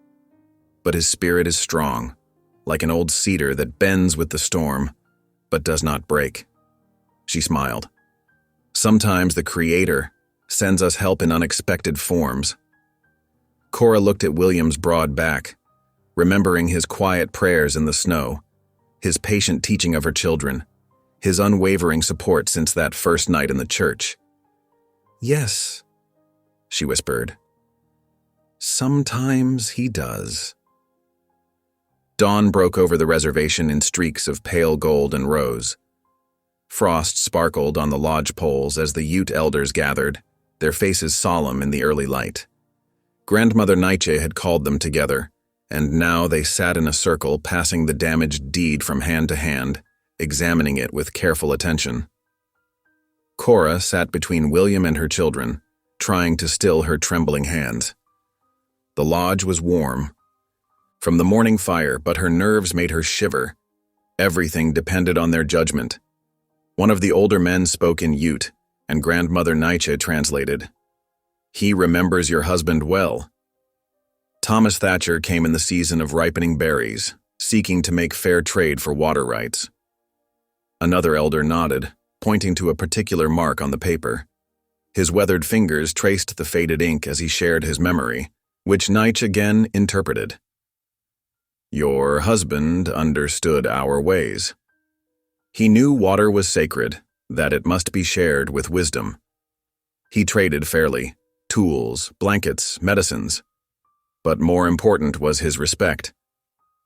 but his spirit is strong, like an old cedar that bends with the storm, but does not break." She smiled. "Sometimes the Creator sends us help in unexpected forms." Cora looked at William's broad back, remembering his quiet prayers in the snow, his patient teaching of her children, his unwavering support since that first night in the church. "Yes," she whispered. "Sometimes he does." Dawn broke over the reservation in streaks of pale gold and rose. Frost sparkled on the lodge poles as the Ute elders gathered, their faces solemn in the early light. Grandmother Nietzsche had called them together, and now they sat in a circle passing the damaged deed from hand to hand, examining it with careful attention. Cora sat between William and her children, trying to still her trembling hands. The lodge was warm from the morning fire, but her nerves made her shiver. Everything depended on their judgment. One of the older men spoke in Ute, and Grandmother Nietzsche translated. "He remembers your husband well." Thomas Thatcher came in the season of ripening berries, seeking to make fair trade for water rights. Another elder nodded, pointing to a particular mark on the paper. His weathered fingers traced the faded ink as he shared his memory, which Nietzsche again interpreted. "Your husband understood our ways. He knew water was sacred, that it must be shared with wisdom. He traded fairly, tools, blankets, medicines. But more important was his respect.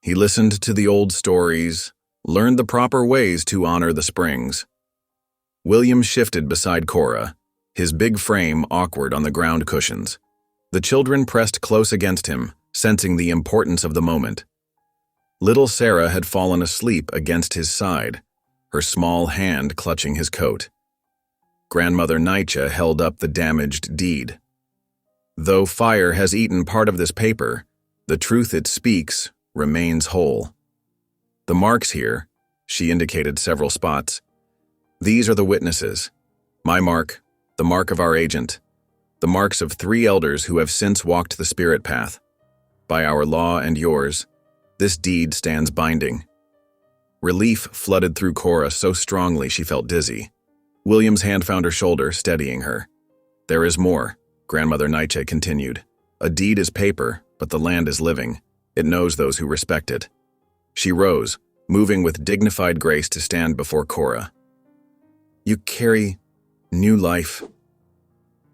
He listened to the old stories, learned the proper ways to honor the springs." William shifted beside Cora, his big frame awkward on the ground cushions. The children pressed close against him, sensing the importance of the moment. Little Sarah had fallen asleep against his side, her small hand clutching his coat. Grandmother Nietzsche held up the damaged deed. "Though fire has eaten part of this paper, the truth it speaks remains whole. The marks here," she indicated several spots, "these are the witnesses. My mark, the mark of our agent, the marks of 3 elders who have since walked the spirit path. By our law and yours, this deed stands binding." Relief flooded through Cora so strongly she felt dizzy. William's hand found her shoulder, steadying her. "There is more," Grandmother Nietzsche continued. "A deed is paper, but the land is living. It knows those who respect it. She rose, moving with dignified grace to stand before Cora. You carry new life,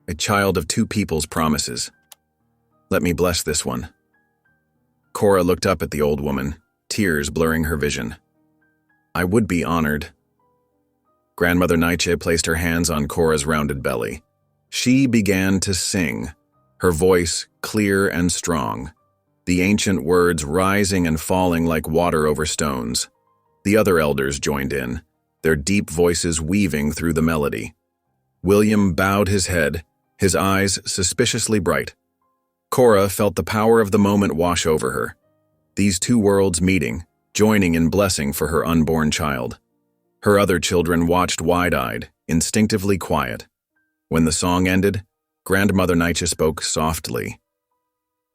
a child of two people's promises. Let me bless this one. Cora looked up at the old woman, tears blurring her vision. I would be honored. Grandmother Nietzsche placed her hands on Cora's rounded belly. She began to sing, her voice clear and strong, the ancient words rising and falling like water over stones. The other elders joined in, their deep voices weaving through the melody. William bowed his head, his eyes suspiciously bright. Cora felt the power of the moment wash over her. These two worlds meeting, joining in blessing for her unborn child. Her other children watched wide-eyed, instinctively quiet. When the song ended, Grandmother Nietzsche spoke softly.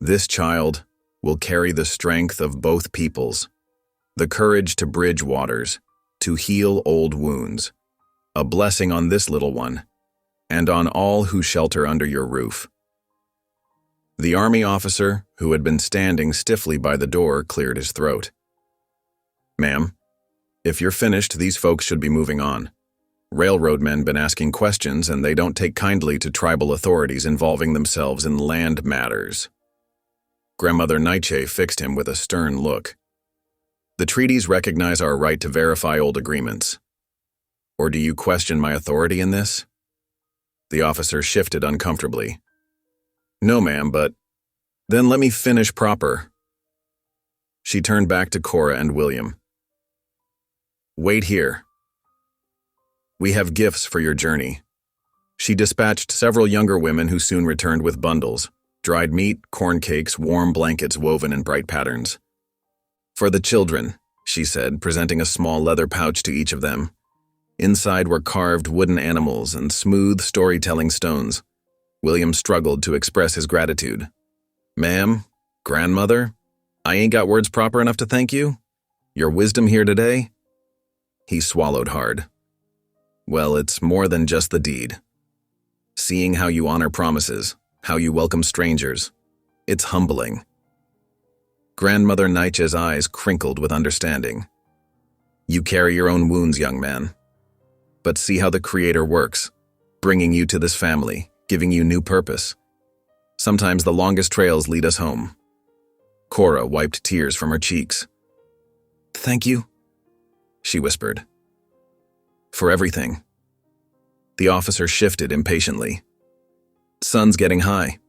This child will carry the strength of both peoples, the courage to bridge waters, to heal old wounds. A blessing on this little one, and on all who shelter under your roof. The army officer, who had been standing stiffly by the door, cleared his throat. Ma'am, if you're finished, these folks should be moving on. Railroad men been asking questions, and they don't take kindly to tribal authorities involving themselves in land matters. Grandmother Nietzsche fixed him with a stern look. The treaties recognize our right to verify old agreements. Or do you question my authority in this? The officer shifted uncomfortably. No, ma'am, but then let me finish proper. She turned back to Cora and William. Wait here. We have gifts for your journey. She dispatched several younger women who soon returned with bundles, dried meat, corn cakes, warm blankets woven in bright patterns. For the children, she said, presenting a small leather pouch to each of them. Inside were carved wooden animals and smooth storytelling stones. William struggled to express his gratitude. Ma'am, grandmother, I ain't got words proper enough to thank you. Your wisdom here today? He swallowed hard. Well, it's more than just the deed. Seeing how you honor promises, how you welcome strangers, it's humbling. Grandmother Nietzsche's eyes crinkled with understanding. You carry your own wounds, young man. But see how the Creator works, bringing you to this family, giving you new purpose. Sometimes the longest trails lead us home. Cora wiped tears from her cheeks. Thank you, she whispered. For everything. The officer shifted impatiently. Sun's getting high.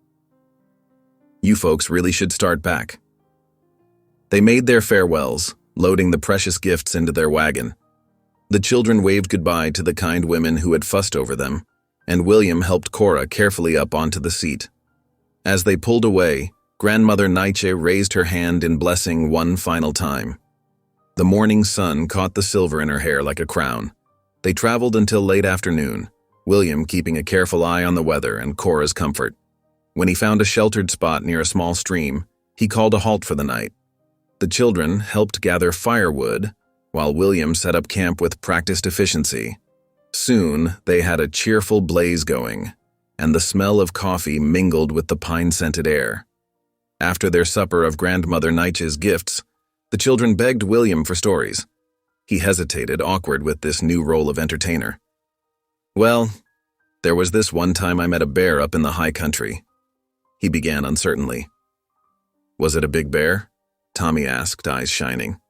You folks really should start back. They made their farewells, loading the precious gifts into their wagon. The children waved goodbye to the kind women who had fussed over them, and William helped Cora carefully up onto the seat. As they pulled away, Grandmother Nietzsche raised her hand in blessing one final time. The morning sun caught the silver in her hair like a crown. They traveled until late afternoon, William keeping a careful eye on the weather and Cora's comfort. When he found a sheltered spot near a small stream, he called a halt for the night. The children helped gather firewood, while William set up camp with practiced efficiency. Soon, they had a cheerful blaze going, and the smell of coffee mingled with the pine-scented air. After their supper of Grandmother Nietzsche's gifts, the children begged William for stories. He hesitated, awkward with this new role of entertainer. Well, there was this one time I met a bear up in the high country. He began uncertainly. Was it a big bear? Tommy asked, eyes shining.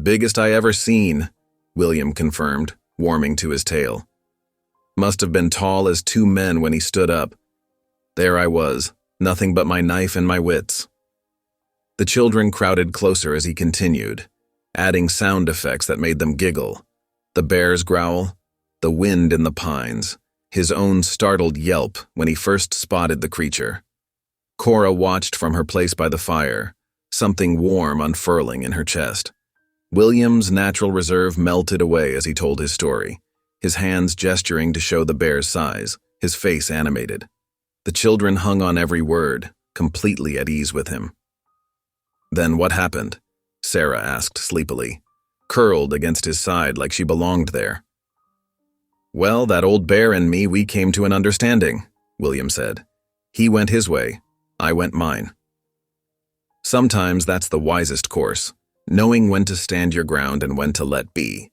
Biggest I ever seen, William confirmed, warming to his tale. Must have been tall as two men when he stood up. There I was, nothing but my knife and my wits. The children crowded closer as he continued, adding sound effects that made them giggle. The bear's growl, the wind in the pines, his own startled yelp when he first spotted the creature. Cora watched from her place by the fire, something warm unfurling in her chest. William's natural reserve melted away as he told his story, his hands gesturing to show the bear's size, his face animated. The children hung on every word, completely at ease with him. Then what happened? Sarah asked sleepily, curled against his side like she belonged there. Well, that old bear and me, we came to an understanding, William said. He went his way, I went mine. Sometimes that's the wisest course, knowing when to stand your ground and when to let be.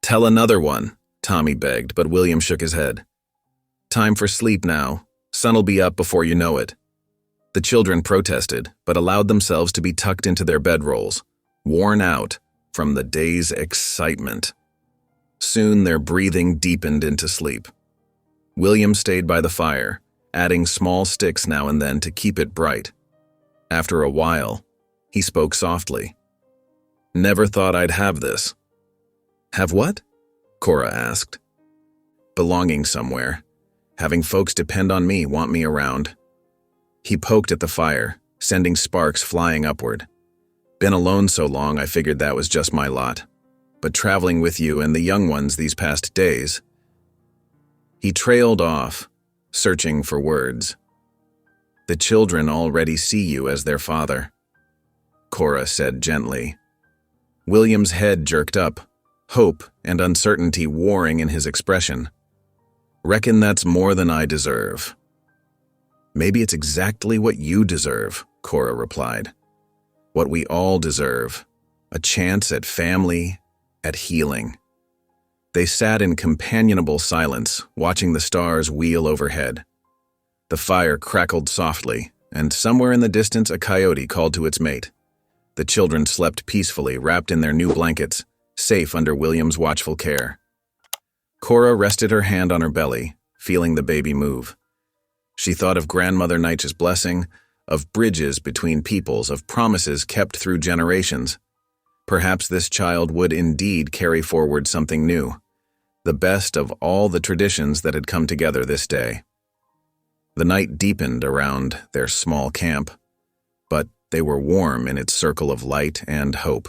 Tell another one, Tommy begged, but William shook his head. Time for sleep now. Sun'll be up before you know it. The children protested, but allowed themselves to be tucked into their bedrolls, worn out from the day's excitement. Soon their breathing deepened into sleep. William stayed by the fire, adding small sticks now and then to keep it bright. After a while, he spoke softly. Never thought I'd have this. Have what? Cora asked. Belonging somewhere. Having folks depend on me, want me around. He poked at the fire, sending sparks flying upward. Been alone so long, I figured that was just my lot. But traveling with you and the young ones these past days. He trailed off, searching for words. The children already see you as their father, Cora said gently. William's head jerked up, hope and uncertainty warring in his expression. Reckon that's more than I deserve. Maybe it's exactly what you deserve, Cora replied. What we all deserve, a chance at family, at healing. They sat in companionable silence, watching the stars wheel overhead. The fire crackled softly, and somewhere in the distance a coyote called to its mate. The children slept peacefully, wrapped in their new blankets, safe under William's watchful care. Cora rested her hand on her belly, feeling the baby move. She thought of Grandmother Night's blessing, of bridges between peoples, of promises kept through generations. Perhaps this child would indeed carry forward something new, the best of all the traditions that had come together this day. The night deepened around their small camp, but they were warm in its circle of light and hope.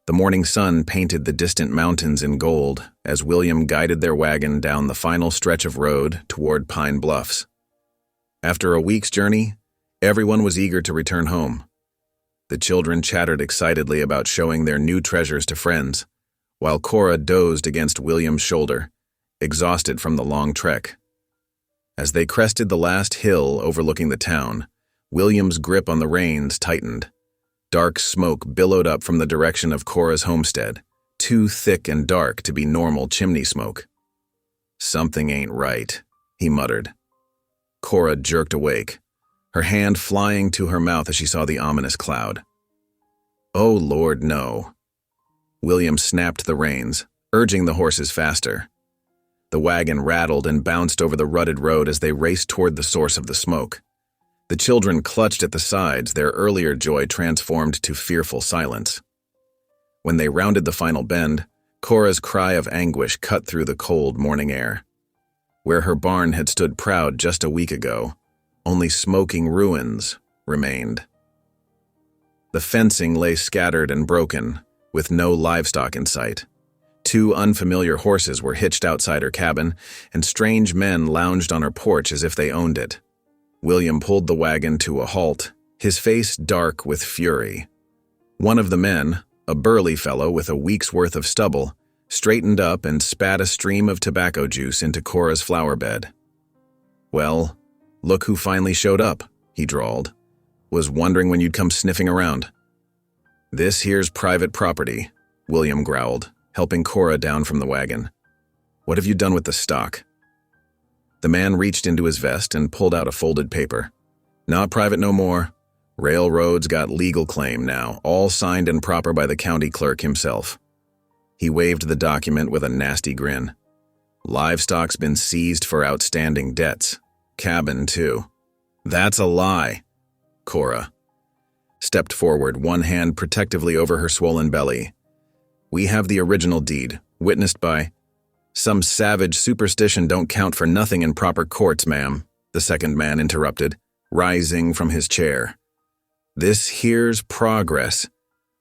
The morning sun painted the distant mountains in gold as William guided their wagon down the final stretch of road toward Pine Bluffs. After a week's journey, everyone was eager to return home. The children chattered excitedly about showing their new treasures to friends, while Cora dozed against William's shoulder, exhausted from the long trek. As they crested the last hill overlooking the town, William's grip on the reins tightened. Dark smoke billowed up from the direction of Cora's homestead, too thick and dark to be normal chimney smoke. Something ain't right, he muttered. Cora jerked awake, her hand flying to her mouth as she saw the ominous cloud. Oh, Lord, no. William snapped the reins, urging the horses faster. The wagon rattled and bounced over the rutted road as they raced toward the source of the smoke. The children clutched at the sides, their earlier joy transformed to fearful silence. When they rounded the final bend, Cora's cry of anguish cut through the cold morning air. Where her barn had stood proud just a week ago, only smoking ruins remained. The fencing lay scattered and broken, with no livestock in sight. 2 unfamiliar horses were hitched outside her cabin, and strange men lounged on her porch as if they owned it. William pulled the wagon to a halt, his face dark with fury. One of the men, a burly fellow with a week's worth of stubble, straightened up and spat a stream of tobacco juice into Cora's flower bed. Well, look who finally showed up, he drawled. Was wondering when you'd come sniffing around. This here's private property, William growled, helping Cora down from the wagon. What have you done with the stock? The man reached into his vest and pulled out a folded paper. Not private no more. Railroad's got legal claim now, all signed and proper by the county clerk himself. He waved the document with a nasty grin. Livestock's been seized for outstanding debts. Cabin, too. That's a lie. Cora stepped forward, one hand protectively over her swollen belly. We have the original deed, witnessed by... Some savage superstition don't count for nothing in proper courts, ma'am, the second man interrupted, rising from his chair. This here's progress.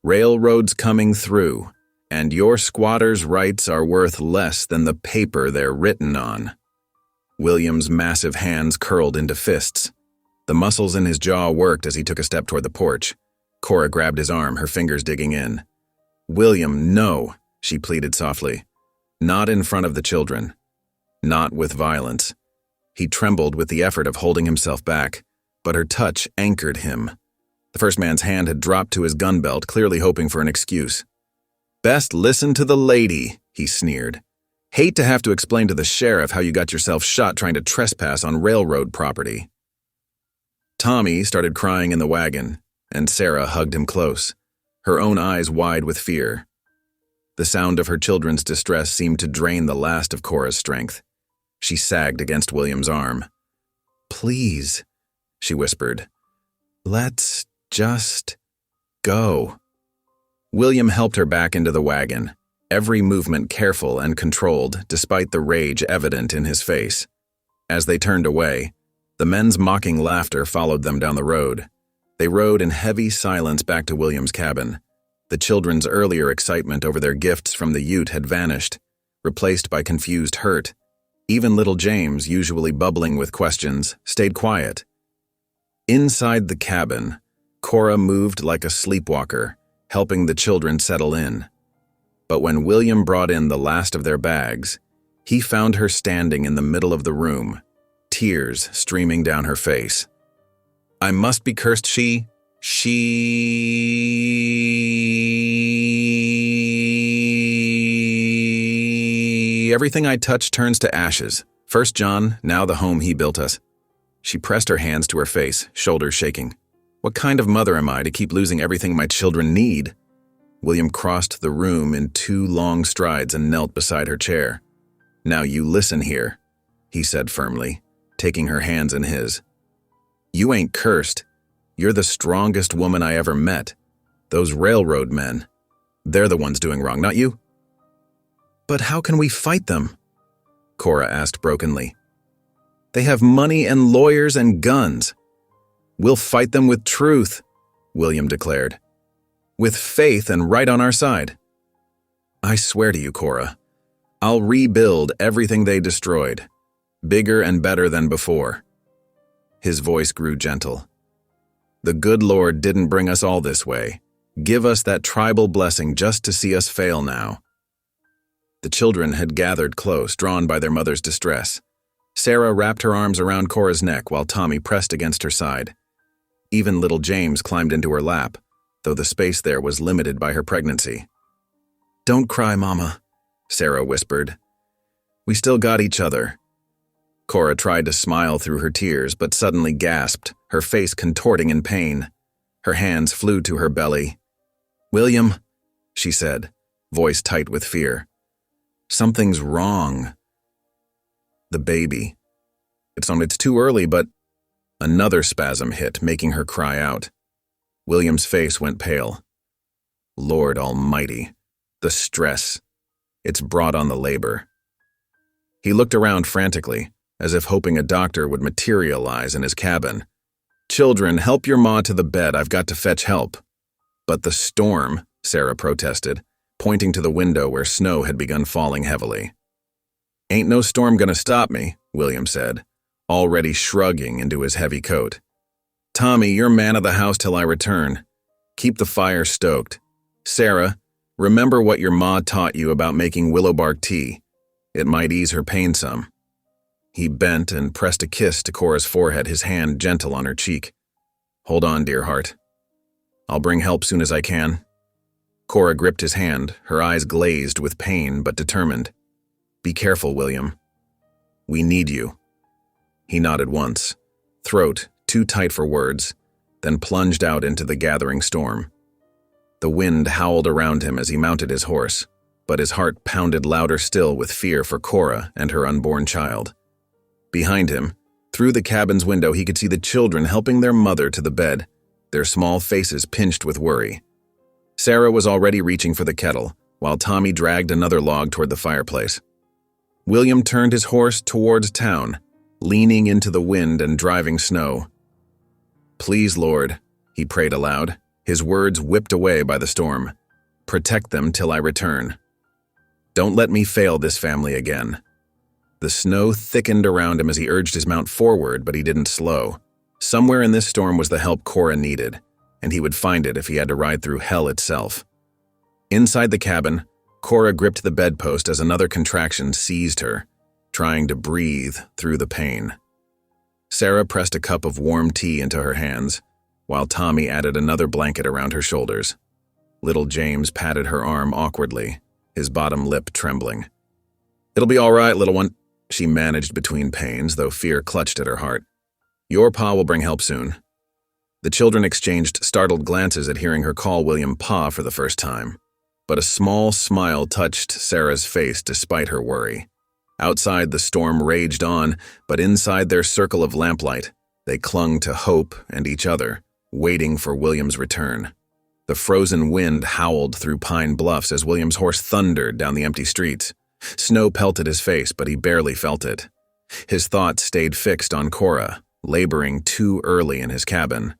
Railroad's coming through, and your squatters' rights are worth less than the paper they're written on. William's massive hands curled into fists. The muscles in his jaw worked as he took a step toward the porch. Cora grabbed his arm, her fingers digging in. William, no, she pleaded softly. Not in front of the children. Not with violence. He trembled with the effort of holding himself back, but her touch anchored him. The first man's hand had dropped to his gun belt, clearly hoping for an excuse. "Best listen to the lady," he sneered. "Hate to have to explain to the sheriff how you got yourself shot trying to trespass on railroad property." Tommy started crying in the wagon, and Sarah hugged him close, her own eyes wide with fear. The sound of her children's distress seemed to drain the last of Cora's strength. She sagged against William's arm. "Please," she whispered. "Let's just go." William helped her back into the wagon, every movement careful and controlled despite the rage evident in his face. As they turned away, the men's mocking laughter followed them down the road. They rode in heavy silence back to William's cabin. The children's earlier excitement over their gifts from the Ute had vanished, replaced by confused hurt. Even little James, usually bubbling with questions, stayed quiet. Inside the cabin, Cora moved like a sleepwalker, helping the children settle in. But when William brought in the last of their bags, he found her standing in the middle of the room, tears streaming down her face. "I must be cursed, Everything I touch turns to ashes. First John, now the home he built us." She pressed her hands to her face, shoulders shaking. "What kind of mother am I to keep losing everything my children need?" William crossed the room in 2 long strides and knelt beside her chair. "Now you listen here," he said firmly, taking her hands in his. "You ain't cursed. You're the strongest woman I ever met. Those railroad men, they're the ones doing wrong, not you." "But how can we fight them?" Cora asked brokenly. "They have money and lawyers and guns." "We'll fight them with truth," William declared. "With faith and right on our side. I swear to you, Cora, I'll rebuild everything they destroyed, bigger and better than before." His voice grew gentle. "The good Lord didn't bring us all this way. Give us that tribal blessing just to see us fail now." The children had gathered close, drawn by their mother's distress. Sarah wrapped her arms around Cora's neck while Tommy pressed against her side. Even little James climbed into her lap, though the space there was limited by her pregnancy. "Don't cry, Mama," Sarah whispered. "We still got each other." Cora tried to smile through her tears, but suddenly gasped, her face contorting in pain. Her hands flew to her belly. "William," she said, voice tight with fear. "Something's wrong." "The baby. It's too early, but..." Another spasm hit, making her cry out. William's face went pale. Lord Almighty, the stress. It's brought on the labor. He looked around frantically, as if hoping a doctor would materialize in his cabin. "Children, help your ma to the bed. I've got to fetch help." "But the storm," Sarah protested, pointing to the window where snow had begun falling heavily. "Ain't no storm gonna stop me," William said, already shrugging into his heavy coat. "Tommy, you're man of the house till I return. Keep the fire stoked. Sarah, remember what your ma taught you about making willow bark tea. It might ease her pain some." He bent and pressed a kiss to Cora's forehead, his hand gentle on her cheek. "Hold on, dear heart. I'll bring help soon as I can." Cora gripped his hand, her eyes glazed with pain but determined. "Be careful, William. We need you." He nodded once, throat too tight for words, then plunged out into the gathering storm. The wind howled around him as he mounted his horse, but his heart pounded louder still with fear for Cora and her unborn child. Behind him, through the cabin's window, he could see the children helping their mother to the bed, their small faces pinched with worry. Sarah was already reaching for the kettle, while Tommy dragged another log toward the fireplace. William turned his horse towards town, leaning into the wind and driving snow. "Please, Lord," he prayed aloud, his words whipped away by the storm. "Protect them till I return. Don't let me fail this family again." The snow thickened around him as he urged his mount forward, but he didn't slow. Somewhere in this storm was the help Cora needed, and he would find it if he had to ride through hell itself. Inside the cabin, Cora gripped the bedpost as another contraction seized her, trying to breathe through the pain. Sarah pressed a cup of warm tea into her hands, while Tommy added another blanket around her shoulders. Little James patted her arm awkwardly, his bottom lip trembling. "It'll be all right, little one," she managed between pains, though fear clutched at her heart. "Your pa will bring help soon." The children exchanged startled glances at hearing her call William Pa for the first time, but a small smile touched Sarah's face despite her worry. Outside, the storm raged on, but inside their circle of lamplight, they clung to hope and each other, waiting for William's return. The frozen wind howled through pine bluffs as William's horse thundered down the empty streets. Snow pelted his face, but he barely felt it. His thoughts stayed fixed on Cora, laboring too early in his cabin.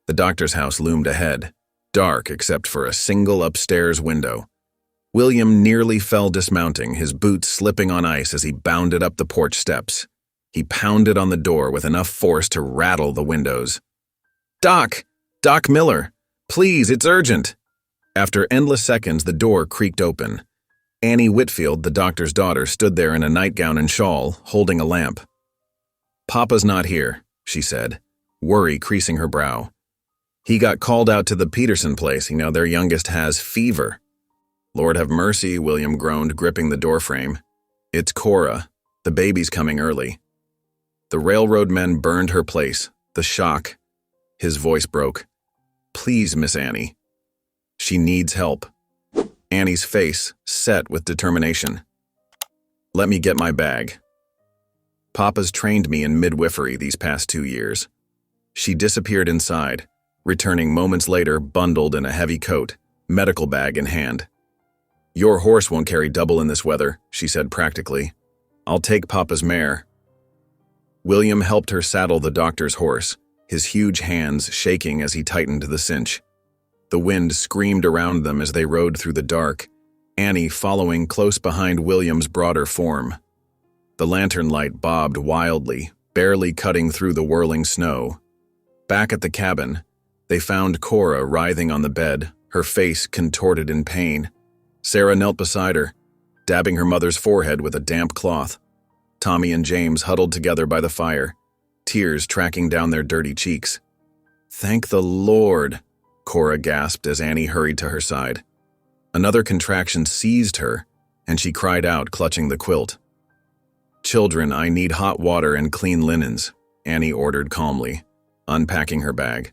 The doctor's house loomed ahead, dark except for a single upstairs window. William nearly fell dismounting, his boots slipping on ice as he bounded up the porch steps. He pounded on the door with enough force to rattle the windows. "Doc! Doc Miller! Please, it's urgent!" After endless seconds, the door creaked open. Annie Whitfield, the doctor's daughter, stood there in a nightgown and shawl, holding a lamp. "Papa's not here," she said, worry creasing her brow. "He got called out to the Peterson place. Their youngest has fever." "Lord have mercy," William groaned, gripping the doorframe. "It's Cora. The baby's coming early." The railroad men burned her place. The shock. His voice broke. "Please, Miss Annie. She needs help." Annie's face set with determination. "Let me get my bag. Papa's trained me in midwifery these past 2 years." She disappeared inside, returning moments later bundled in a heavy coat, medical bag in hand. "Your horse won't carry double in this weather," she said practically. "I'll take Papa's mare." William helped her saddle the doctor's horse, his huge hands shaking as he tightened the cinch. The wind screamed around them as they rode through the dark, Annie following close behind William's broader form. The lantern light bobbed wildly, barely cutting through the whirling snow. Back at the cabin, they found Cora writhing on the bed, her face contorted in pain. Sarah knelt beside her, dabbing her mother's forehead with a damp cloth. Tommy and James huddled together by the fire, tears tracking down their dirty cheeks. "Thank the Lord," Cora gasped as Annie hurried to her side. Another contraction seized her, and she cried out, clutching the quilt. "Children, I need hot water and clean linens," Annie ordered calmly, unpacking her bag.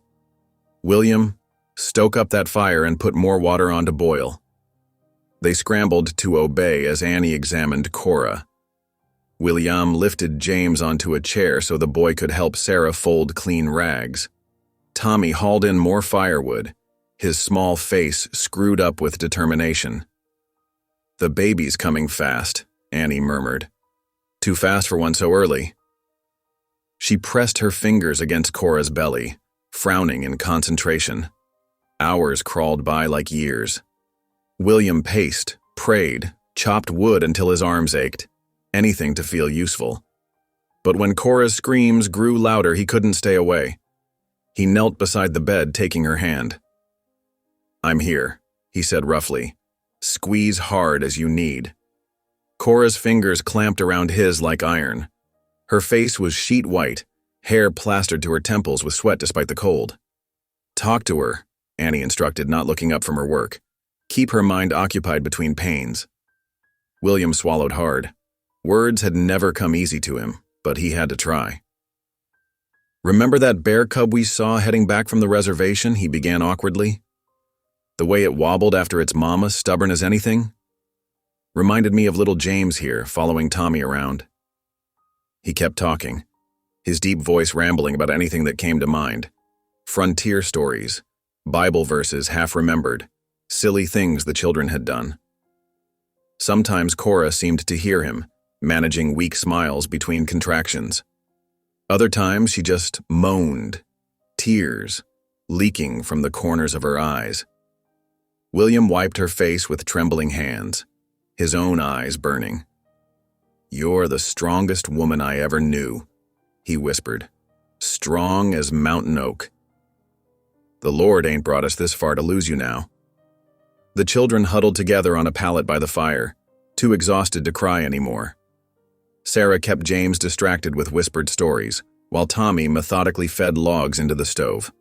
"William, stoke up that fire and put more water on to boil." They scrambled to obey as Annie examined Cora. William lifted James onto a chair so the boy could help Sarah fold clean rags. Tommy hauled in more firewood, his small face screwed up with determination. "The baby's coming fast," Annie murmured. "Too fast for one so early." She pressed her fingers against Cora's belly, frowning in concentration. Hours crawled by like years. William paced, prayed, chopped wood until his arms ached, anything to feel useful. But when Cora's screams grew louder, he couldn't stay away. He knelt beside the bed, taking her hand. "I'm here," he said roughly. "Squeeze hard as you need." Cora's fingers clamped around his like iron. Her face was sheet white, hair plastered to her temples with sweat despite the cold. "Talk to her," Annie instructed, not looking up from her work. "Keep her mind occupied between pains." William swallowed hard. Words had never come easy to him, but he had to try. "Remember that bear cub we saw heading back from the reservation?" he began awkwardly. "The way it wobbled after its mama, stubborn as anything? Reminded me of little James here, following Tommy around." He kept talking, his deep voice rambling about anything that came to mind. Frontier stories, Bible verses half remembered, silly things the children had done. Sometimes Cora seemed to hear him, managing weak smiles between contractions. Other times she just moaned, tears leaking from the corners of her eyes. William wiped her face with trembling hands, his own eyes burning. "You're the strongest woman I ever knew," he whispered. "Strong as mountain oak. The Lord ain't brought us this far to lose you now." The children huddled together on a pallet by the fire, too exhausted to cry anymore. Sarah kept James distracted with whispered stories, while Tommy methodically fed logs into the stove.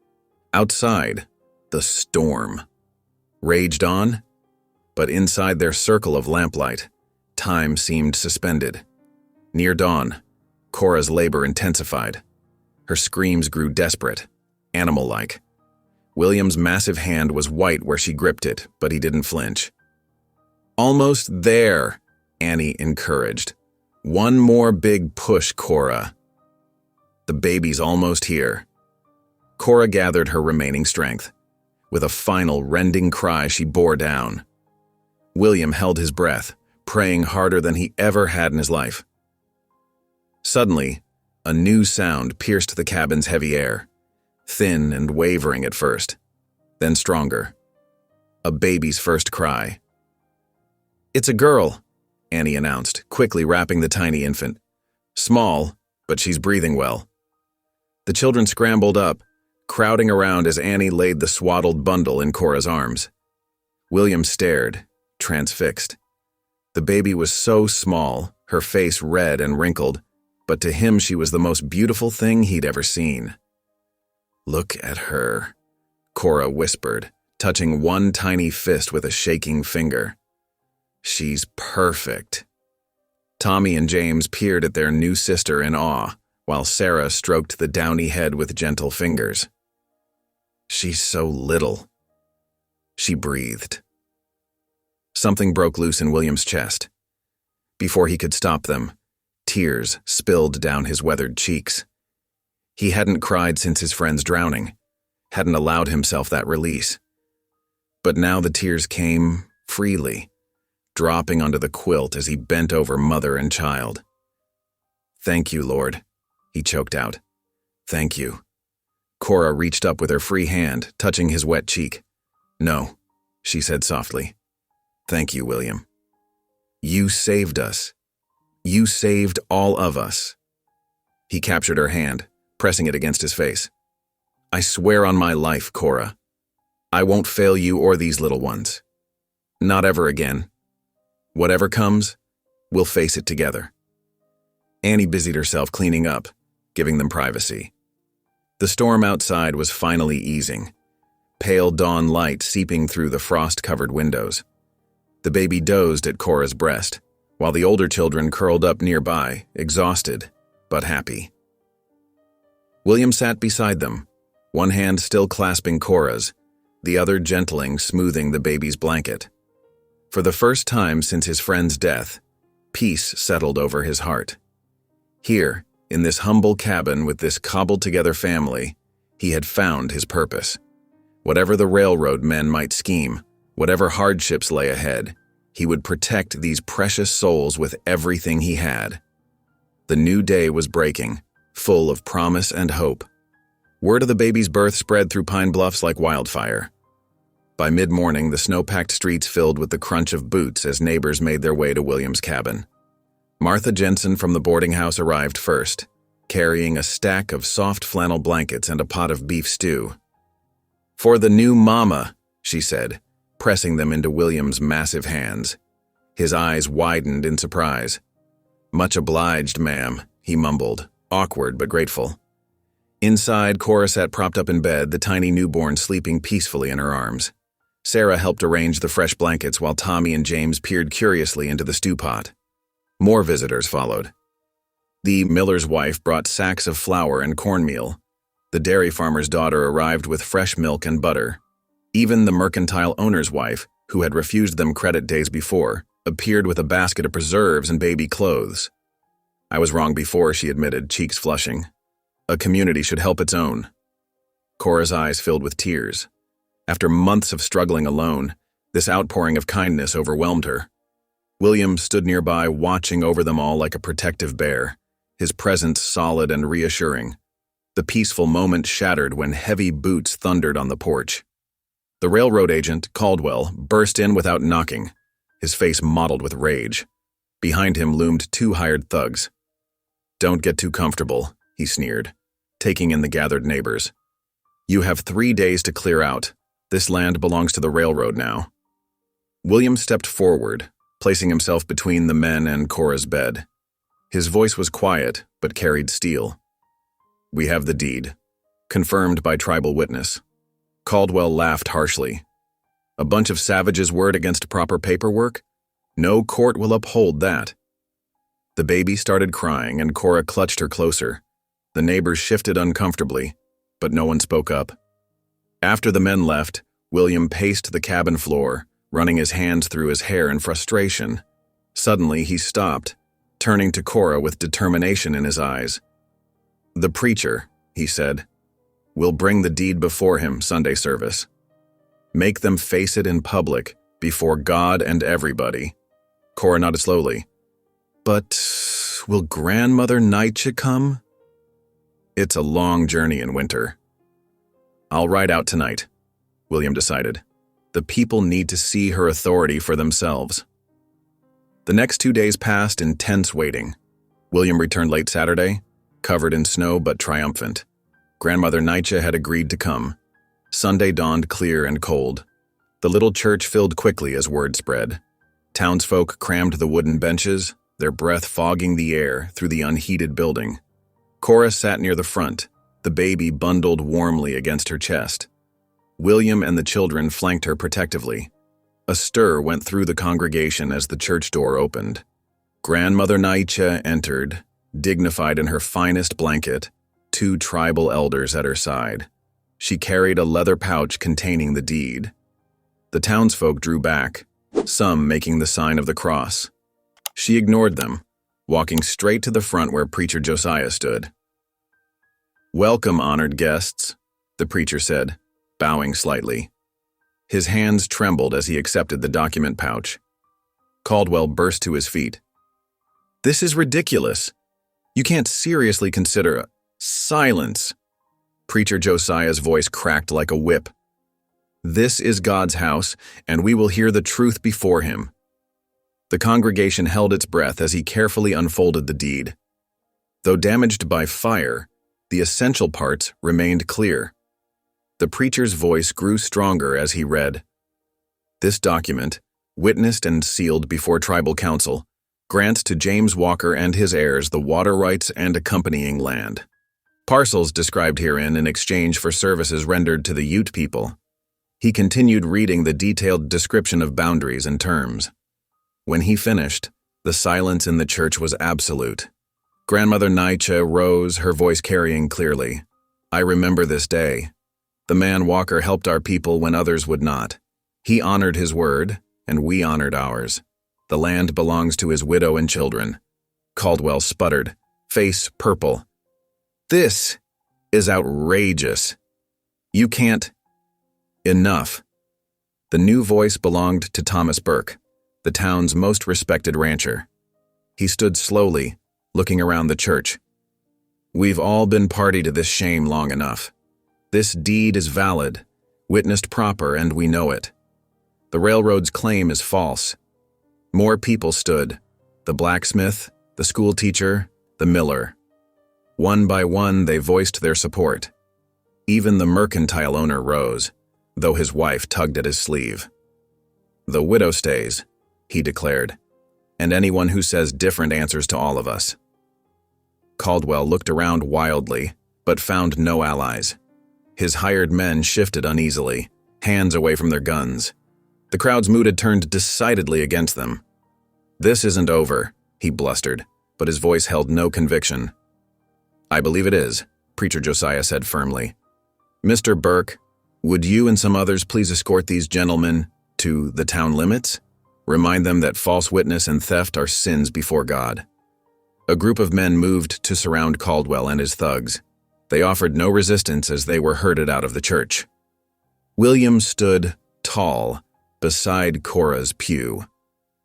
Outside, the storm raged on, but inside their circle of lamplight, time seemed suspended. Near dawn, Cora's labor intensified. Her screams grew desperate, animal-like. William's massive hand was white where she gripped it, but he didn't flinch. "Almost there," Annie encouraged. "One more big push, Cora. The baby's almost here." Cora gathered her remaining strength. With a final rending cry, she bore down. William held his breath, praying harder than he ever had in his life. Suddenly, a new sound pierced the cabin's heavy air, thin and wavering at first, then stronger. A baby's first cry. "It's a girl," Annie announced, quickly wrapping the tiny infant. "Small, but she's breathing well." The children scrambled up, crowding around as Annie laid the swaddled bundle in Cora's arms. William stared, transfixed. The baby was so small, her face red and wrinkled, but to him she was the most beautiful thing he'd ever seen. "Look at her," Cora whispered, touching one tiny fist with a shaking finger. "She's perfect." Tommy and James peered at their new sister in awe, while Sarah stroked the downy head with gentle fingers. "She's so little," she breathed. Something broke loose in William's chest. Before he could stop them, tears spilled down his weathered cheeks. He hadn't cried since his friend's drowning, hadn't allowed himself that release. But now the tears came freely, dropping onto the quilt as he bent over mother and child. "Thank you, Lord," he choked out. "Thank you." Cora reached up with her free hand, touching his wet cheek. "No," she said softly. "Thank you, William. You saved us. You saved all of us." He captured her hand, pressing it against his face. "I swear on my life, Cora, I won't fail you or these little ones. Not ever again. Whatever comes, we'll face it together." Annie busied herself cleaning up, giving them privacy. The storm outside was finally easing, pale dawn light seeping through the frost-covered windows. The baby dozed at Cora's breast, while the older children curled up nearby, exhausted but happy. William sat beside them, one hand still clasping Cora's, the other gentling, smoothing the baby's blanket. For the first time since his friend's death, peace settled over his heart. Here, in this humble cabin with this cobbled-together family, he had found his purpose. Whatever the railroad men might scheme, whatever hardships lay ahead, he would protect these precious souls with everything he had. The new day was breaking, full of promise and hope. Word of the baby's birth spread through Pine Bluffs like wildfire. By mid-morning, the snow-packed streets filled with the crunch of boots as neighbors made their way to William's cabin. Martha Jensen from the boarding house arrived first, carrying a stack of soft flannel blankets and a pot of beef stew. "For the new mama," she said, pressing them into William's massive hands. His eyes widened in surprise. "Much obliged, ma'am," he mumbled, awkward but grateful. Inside, Cora sat propped up in bed, the tiny newborn sleeping peacefully in her arms. Sarah helped arrange the fresh blankets while Tommy and James peered curiously into the stew pot. More visitors followed. The miller's wife brought sacks of flour and cornmeal. The dairy farmer's daughter arrived with fresh milk and butter. Even the mercantile owner's wife, who had refused them credit days before, appeared with a basket of preserves and baby clothes. "I was wrong before," she admitted, cheeks flushing. "A community should help its own." Cora's eyes filled with tears. After months of struggling alone, this outpouring of kindness overwhelmed her. William stood nearby, watching over them all like a protective bear, his presence solid and reassuring. The peaceful moment shattered when heavy boots thundered on the porch. The railroad agent, Caldwell, burst in without knocking, his face mottled with rage. Behind him loomed two hired thugs. "Don't get too comfortable," he sneered, taking in the gathered neighbors. "You have 3 days to clear out. This land belongs to the railroad now." William stepped forward, placing himself between the men and Cora's bed. His voice was quiet, but carried steel. "We have the deed, confirmed by tribal witness. Caldwell laughed harshly. A bunch of savages' word against proper paperwork? No court will uphold that. The baby started crying, and Cora clutched her closer. The neighbors shifted uncomfortably, but no one spoke up. After the men left, William paced the cabin floor, running his hands through his hair in frustration. Suddenly, he stopped, turning to Cora with determination in his eyes. "The preacher," he said, "will bring the deed before him Sunday service. Make them face it in public, before God and everybody." Cora nodded slowly. "But will Grandmother Nietzsche come?" "It's a long journey in winter." "I'll ride out tonight," William decided. "The people need to see her authority for themselves." The next 2 days passed in tense waiting. William returned late Saturday, covered in snow but triumphant. Grandmother Nietzsche had agreed to come. Sunday dawned clear and cold. The little church filled quickly as word spread. Townsfolk crammed the wooden benches, their breath fogging the air through the unheated building. Cora sat near the front, the baby bundled warmly against her chest. William and the children flanked her protectively. A stir went through the congregation as the church door opened. Grandmother Nietzsche entered, dignified in her finest blanket, 2 tribal elders at her side. She carried a leather pouch containing the deed. The townsfolk drew back, some making the sign of the cross. She ignored them, walking straight to the front where Preacher Josiah stood. "Welcome, honored guests," the preacher said, bowing slightly. His hands trembled as he accepted the document pouch. Caldwell burst to his feet. "This is ridiculous. You can't seriously consider Silence." Preacher Josiah's voice cracked like a whip. "This is God's house, and we will hear the truth before him." The congregation held its breath as he carefully unfolded the deed. Though damaged by fire, the essential parts remained clear. The preacher's voice grew stronger as he read. "This document, witnessed and sealed before tribal council, grants to James Walker and his heirs the water rights and accompanying land. Parcels described herein in exchange for services rendered to the Ute people." He continued reading the detailed description of boundaries and terms. When he finished, the silence in the church was absolute. Grandmother Nietzsche rose, her voice carrying clearly. "I remember this day. The man Walker helped our people when others would not. He honored his word, and we honored ours. The land belongs to his widow and children." Caldwell sputtered, face purple. "This is outrageous. You can't—" "Enough." The new voice belonged to Thomas Burke, the town's most respected rancher. He stood slowly, looking around the church. "We've all been party to this shame long enough. This deed is valid, witnessed proper, and we know it. The railroad's claim is false." More people stood, the blacksmith, the schoolteacher, the miller. One by one, they voiced their support. Even the mercantile owner rose, though his wife tugged at his sleeve. "The widow stays," he declared, "and anyone who says different answers to all of us." Caldwell looked around wildly, but found no allies. His hired men shifted uneasily, hands away from their guns. The crowd's mood had turned decidedly against them. "This isn't over," he blustered, but his voice held no conviction. "I believe it is," Preacher Josiah said firmly. "Mr. Burke, would you and some others please escort these gentlemen to the town limits? Remind them that false witness and theft are sins before God." A group of men moved to surround Caldwell and his thugs. They offered no resistance as they were herded out of the church. William stood tall beside Cora's pew,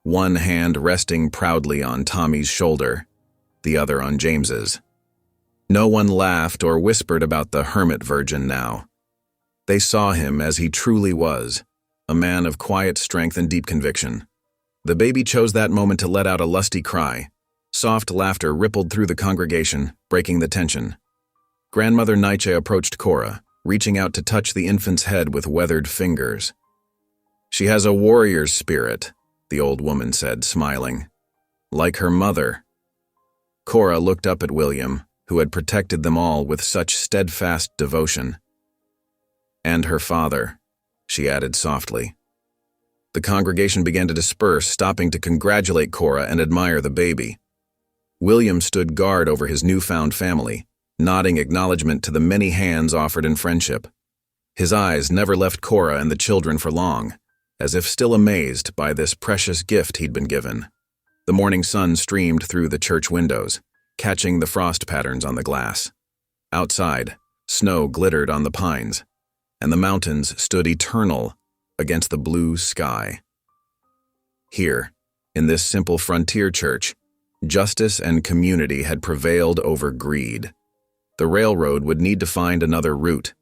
one hand resting proudly on Tommy's shoulder, the other on James's. No one laughed or whispered about the hermit virgin now. They saw him as he truly was, a man of quiet strength and deep conviction. The baby chose that moment to let out a lusty cry. Soft laughter rippled through the congregation, breaking the tension. Grandmother Nietzsche approached Cora, reaching out to touch the infant's head with weathered fingers. "She has a warrior's spirit," the old woman said, smiling. "Like her mother." Cora looked up at William, who had protected them all with such steadfast devotion. "And her father," she added softly. The congregation began to disperse, stopping to congratulate Cora and admire the baby. William stood guard over his newfound family, nodding acknowledgement to the many hands offered in friendship. His eyes never left Cora and the children for long, as if still amazed by this precious gift he'd been given. The morning sun streamed through the church windows, catching the frost patterns on the glass. Outside, snow glittered on the pines, and the mountains stood eternal against the blue sky. Here, in this simple frontier church, justice and community had prevailed over greed. The railroad would need to find another route,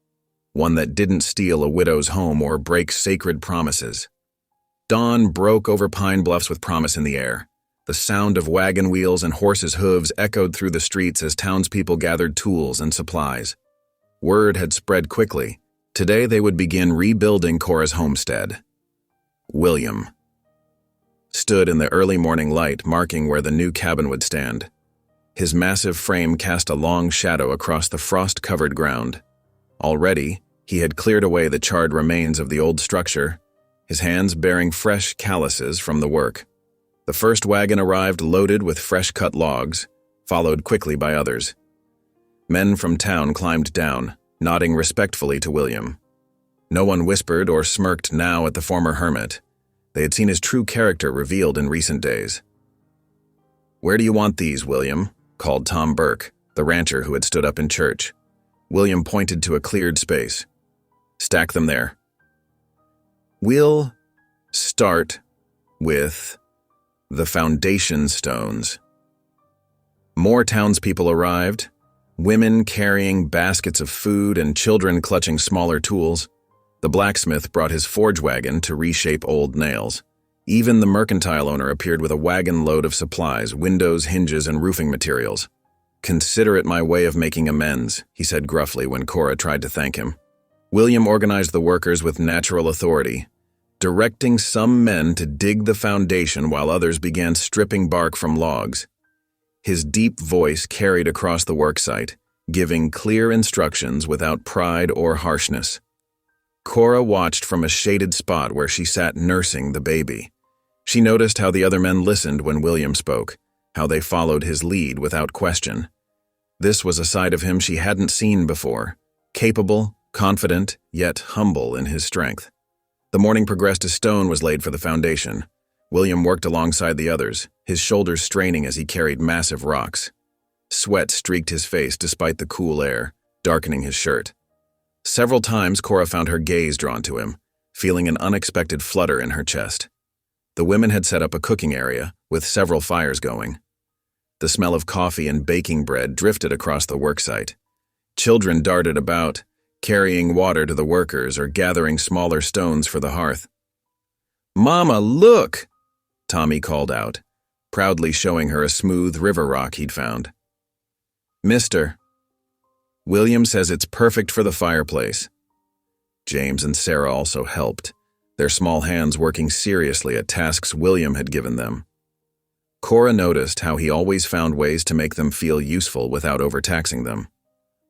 one that didn't steal a widow's home or break sacred promises. Dawn broke over Pine Bluffs with promise in the air. The sound of wagon wheels and horses' hooves echoed through the streets as townspeople gathered tools and supplies. Word had spread quickly. Today they would begin rebuilding Cora's homestead. William stood in the early morning light, marking where the new cabin would stand. His massive frame cast a long shadow across the frost-covered ground. Already, he had cleared away the charred remains of the old structure, his hands bearing fresh calluses from the work. The first wagon arrived loaded with fresh-cut logs, followed quickly by others. Men from town climbed down, nodding respectfully to William. No one whispered or smirked now at the former hermit. They had seen his true character revealed in recent days. "Where do you want these, William?" called Tom Burke, the rancher who had stood up in church. William pointed to a cleared space. "Stack them there." "We'll start with the foundation stones." More townspeople arrived, women carrying baskets of food and children clutching smaller tools. The blacksmith brought his forge wagon to reshape old nails. Even the mercantile owner appeared with a wagon load of supplies, windows, hinges, and roofing materials. "Consider it my way of making amends," he said gruffly when Cora tried to thank him. William organized the workers with natural authority, directing some men to dig the foundation while others began stripping bark from logs. His deep voice carried across the worksite, giving clear instructions without pride or harshness. Cora watched from a shaded spot where she sat nursing the baby. She noticed how the other men listened when William spoke, how they followed his lead without question. This was a side of him she hadn't seen before, capable, confident, yet humble in his strength. The morning progressed as stone was laid for the foundation. William worked alongside the others, his shoulders straining as he carried massive rocks. Sweat streaked his face despite the cool air, darkening his shirt. Several times Cora found her gaze drawn to him, feeling an unexpected flutter in her chest. The women had set up a cooking area, with several fires going. The smell of coffee and baking bread drifted across the worksite. Children darted about, carrying water to the workers or gathering smaller stones for the hearth. "Mama, look!" Tommy called out, proudly showing her a smooth river rock he'd found. "Mister, William says it's perfect for the fireplace." James and Sarah also helped, their small hands working seriously at tasks William had given them. Cora noticed how he always found ways to make them feel useful without overtaxing them.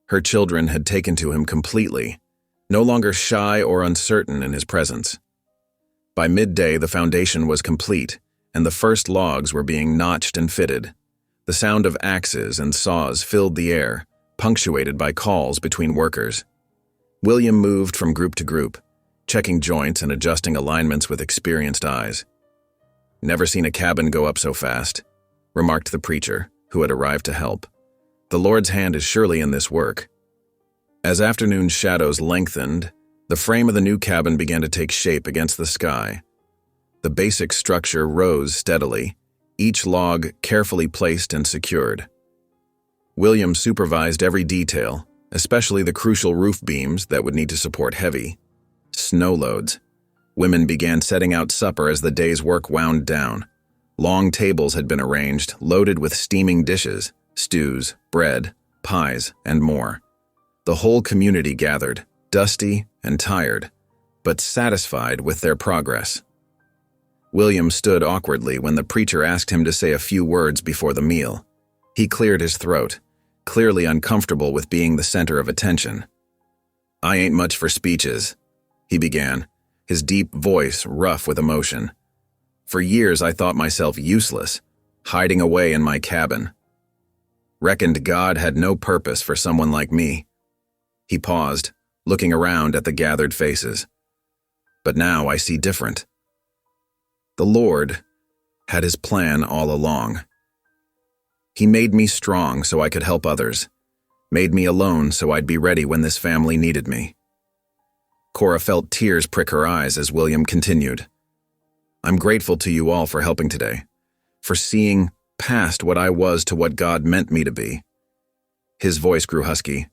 Her children had taken to him completely, no longer shy or uncertain in his presence. By midday, the foundation was complete, and the first logs were being notched and fitted. The sound of axes and saws filled the air, punctuated by calls between workers. William moved from group to group, checking joints and adjusting alignments with experienced eyes. "Never seen a cabin go up so fast," remarked the preacher, who had arrived to help. "The Lord's hand is surely in this work." As afternoon shadows lengthened, the frame of the new cabin began to take shape against the sky. The basic structure rose steadily, each log carefully placed and secured. William supervised every detail, especially the crucial roof beams that would need to support heavy snow loads. Women began setting out supper as the day's work wound down. Long tables had been arranged, loaded with steaming dishes, stews, bread, pies, and more. The whole community gathered, dusty and tired, but satisfied with their progress. William stood awkwardly when the preacher asked him to say a few words before the meal. He cleared his throat, clearly uncomfortable with being the center of attention. I ain't much for speeches, he began, his deep voice rough with emotion. For years I thought myself useless, hiding away in my cabin. Reckoned God had no purpose for someone like me. He paused, looking around at the gathered faces. But now I see different. The Lord had his plan all along. He made me strong so I could help others, made me alone so I'd be ready when this family needed me. Cora felt tears prick her eyes as William continued. I'm grateful to you all for helping today, for seeing past what I was to what God meant me to be. His voice grew husky.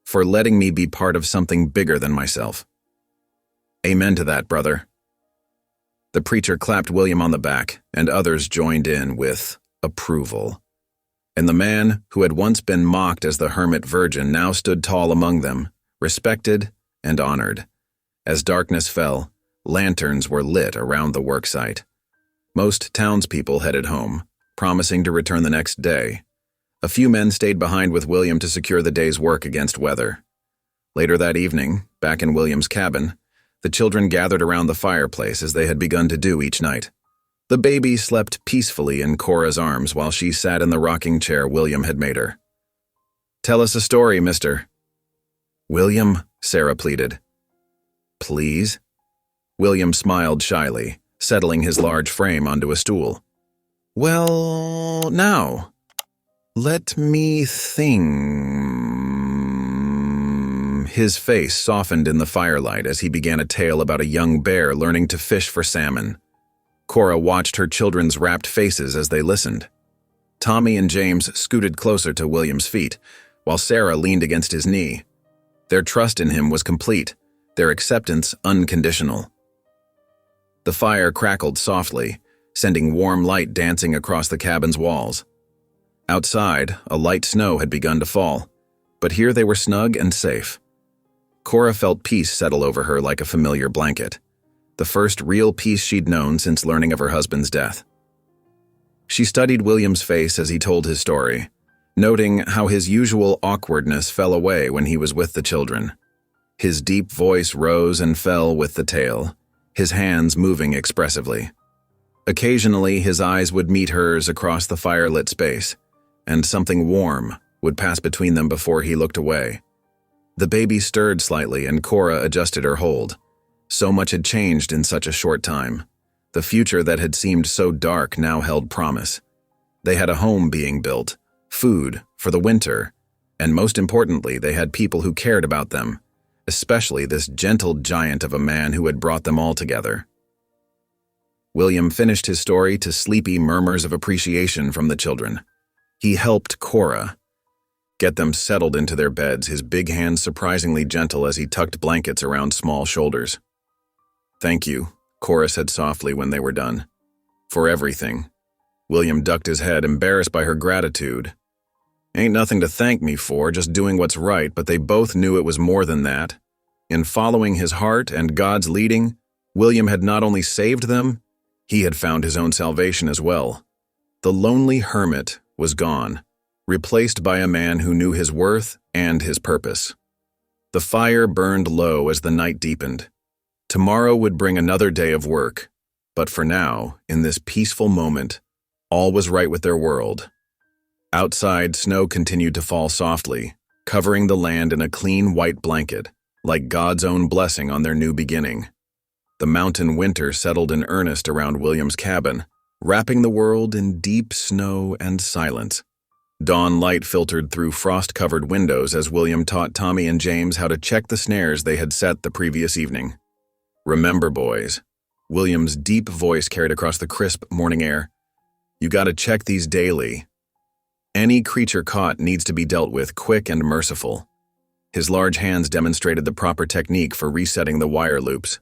For letting me be part of something bigger than myself. Amen to that, brother. The preacher clapped William on the back, and others joined in with approval. And the man who had once been mocked as the hermit virgin now stood tall among them, respected and honored. As darkness fell, lanterns were lit around the worksite. Most townspeople headed home, promising to return the next day. A few men stayed behind with William to secure the day's work against weather. Later that evening, back in William's cabin, the children gathered around the fireplace as they had begun to do each night. The baby slept peacefully in Cora's arms while she sat in the rocking chair William had made her. Tell us a story, mister. William, Sarah pleaded. Please? William smiled shyly, settling his large frame onto a stool. Well, now, let me think. His face softened in the firelight as he began a tale about a young bear learning to fish for salmon. Cora watched her children's rapt faces as they listened. Tommy and James scooted closer to William's feet, while Sarah leaned against his knee. Their trust in him was complete, their acceptance unconditional. The fire crackled softly, sending warm light dancing across the cabin's walls. Outside, a light snow had begun to fall, but here they were snug and safe. Cora felt peace settle over her like a familiar blanket, the first real peace she'd known since learning of her husband's death. She studied William's face as he told his story, noting how his usual awkwardness fell away when he was with the children. His deep voice rose and fell with the tale, his hands moving expressively. Occasionally, his eyes would meet hers across the firelit space, and something warm would pass between them before he looked away. The baby stirred slightly and Cora adjusted her hold. So much had changed in such a short time. The future that had seemed so dark now held promise. They had a home being built, food for the winter, and most importantly, they had people who cared about them, especially this gentle giant of a man who had brought them all together. William finished his story to sleepy murmurs of appreciation from the children. He helped Cora get them settled into their beds, his big hands surprisingly gentle as he tucked blankets around small shoulders. Thank you, Cora said softly when they were done. For everything. William ducked his head, embarrassed by her gratitude. Ain't nothing to thank me for, just doing what's right, but they both knew it was more than that. In following his heart and God's leading, William had not only saved them, he had found his own salvation as well. The lonely hermit was gone, replaced by a man who knew his worth and his purpose. The fire burned low as the night deepened. Tomorrow would bring another day of work, but for now, in this peaceful moment, all was right with their world. Outside, snow continued to fall softly, covering the land in a clean white blanket, like God's own blessing on their new beginning. The mountain winter settled in earnest around William's cabin, wrapping the world in deep snow and silence. Dawn light filtered through frost-covered windows as William taught Tommy and James how to check the snares they had set the previous evening. Remember, boys, William's deep voice carried across the crisp morning air, you gotta check these daily. Any creature caught needs to be dealt with quick and merciful. His large hands demonstrated the proper technique for resetting the wire loops.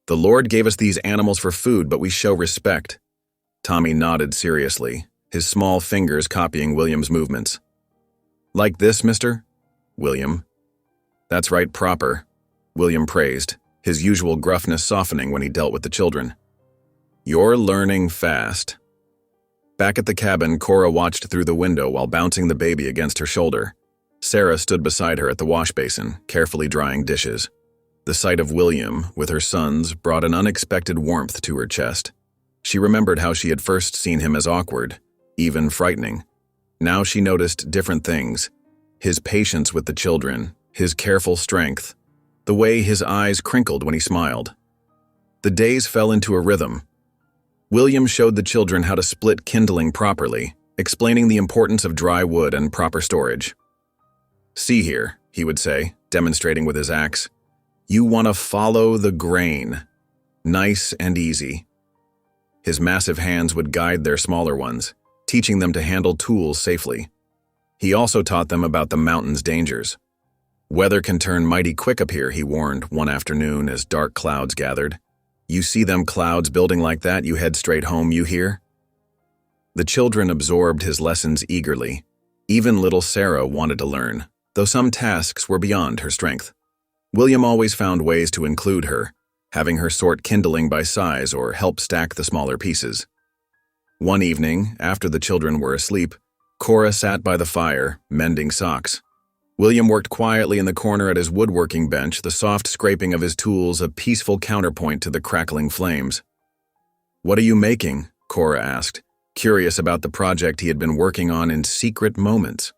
The Lord gave us these animals for food, but we show respect. Tommy nodded seriously, his small fingers copying William's movements. Like this, mister? William. That's right, proper, William praised, his usual gruffness softening when he dealt with the children. You're learning fast. Back at the cabin, Cora watched through the window while bouncing the baby against her shoulder. Sarah stood beside her at the wash basin, carefully drying dishes. The sight of William, with her sons, brought an unexpected warmth to her chest. She remembered how she had first seen him as awkward, even frightening. Now she noticed different things: his patience with the children, his careful strength, the way his eyes crinkled when he smiled. The days fell into a rhythm. William showed the children how to split kindling properly, explaining the importance of dry wood and proper storage. "See here," he would say, demonstrating with his axe. "You want to follow the grain. Nice and easy." His massive hands would guide their smaller ones, teaching them to handle tools safely. He also taught them about the mountain's dangers. "Weather can turn mighty quick up here," he warned one afternoon as dark clouds gathered. "You see them clouds building like that, you head straight home, you hear?" The children absorbed his lessons eagerly. Even little Sarah wanted to learn, though some tasks were beyond her strength. William always found ways to include her, having her sort kindling by size or help stack the smaller pieces. One evening, after the children were asleep, Cora sat by the fire, mending socks. William worked quietly in the corner at his woodworking bench, the soft scraping of his tools a peaceful counterpoint to the crackling flames. "What are you making?" Cora asked, curious about the project he had been working on in secret moments.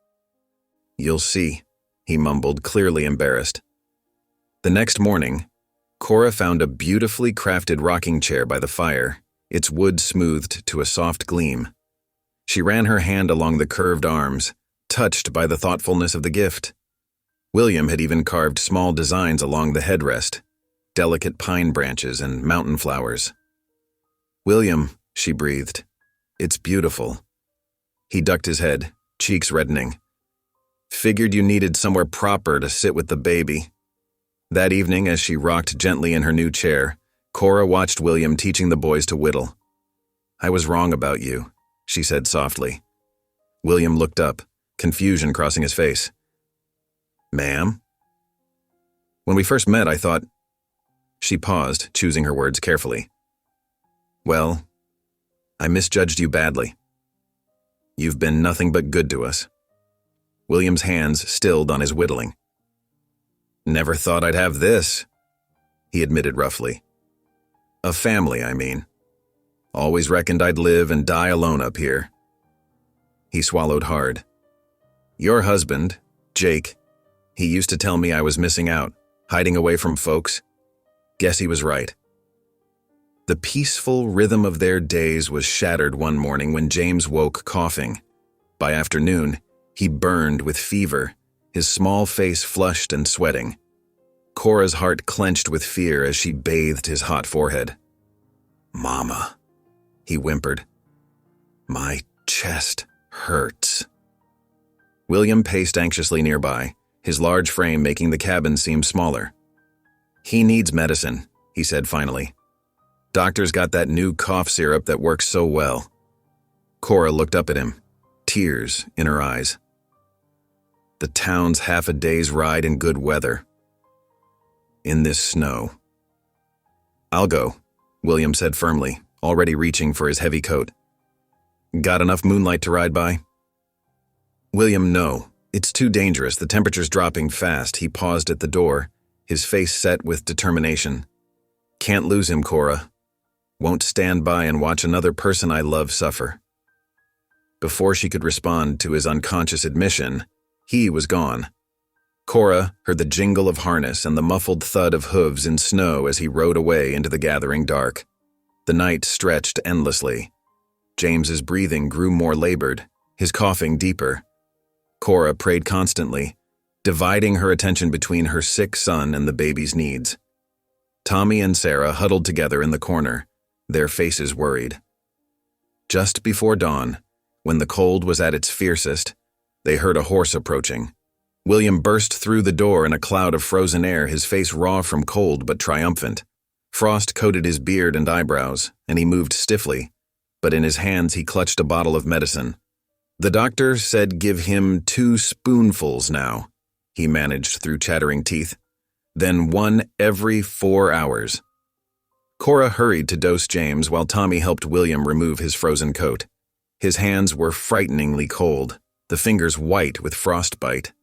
"You'll see," he mumbled, clearly embarrassed. The next morning, Cora found a beautifully crafted rocking chair by the fire, its wood smoothed to a soft gleam. She ran her hand along the curved arms, touched by the thoughtfulness of the gift. William had even carved small designs along the headrest, delicate pine branches and mountain flowers. "William," she breathed, "it's beautiful." He ducked his head, cheeks reddening. "Figured you needed somewhere proper to sit with the baby." That evening, as she rocked gently in her new chair, Cora watched William teaching the boys to whittle. "I was wrong about you," she said softly. William looked up, confusion crossing his face. "Ma'am?" "When we first met, I thought—" She paused, choosing her words carefully. "Well, I misjudged you badly. You've been nothing but good to us." William's hands stilled on his whittling. "Never thought I'd have this," he admitted roughly. "A family, I mean. Always reckoned I'd live and die alone up here." He swallowed hard. "Your husband, Jake, he used to tell me I was missing out, hiding away from folks. Guess he was right." The peaceful rhythm of their days was shattered one morning when James woke coughing. By afternoon, he burned with fever, his small face flushed and sweating. Cora's heart clenched with fear as she bathed his hot forehead. "Mama," he whimpered. "My chest hurts." William paced anxiously nearby, his large frame making the cabin seem smaller. "He needs medicine," he said finally. "Doctor's got that new cough syrup that works so well." Cora looked up at him, tears in her eyes. "The town's half a day's ride in good weather. In this snow." "I'll go," William said firmly, already reaching for his heavy coat. "Got enough moonlight to ride by?" "William, no. It's too dangerous. The temperature's dropping fast." He paused at the door, his face set with determination. "Can't lose him, Cora. Won't stand by and watch another person I love suffer." Before she could respond to his unconscious admission, he was gone. Cora heard the jingle of harness and the muffled thud of hooves in snow as he rode away into the gathering dark. The night stretched endlessly. James's breathing grew more labored, his coughing deeper. Cora prayed constantly, dividing her attention between her sick son and the baby's needs. Tommy and Sarah huddled together in the corner, their faces worried. Just before dawn, when the cold was at its fiercest, they heard a horse approaching. William burst through the door in a cloud of frozen air, his face raw from cold but triumphant. Frost coated his beard and eyebrows, and he moved stiffly, but in his hands he clutched a bottle of medicine. "The doctor said give him 2 spoonfuls now," he managed through chattering teeth. "Then 1 every 4 hours." Cora hurried to dose James while Tommy helped William remove his frozen coat. His hands were frighteningly cold, the fingers white with frostbite.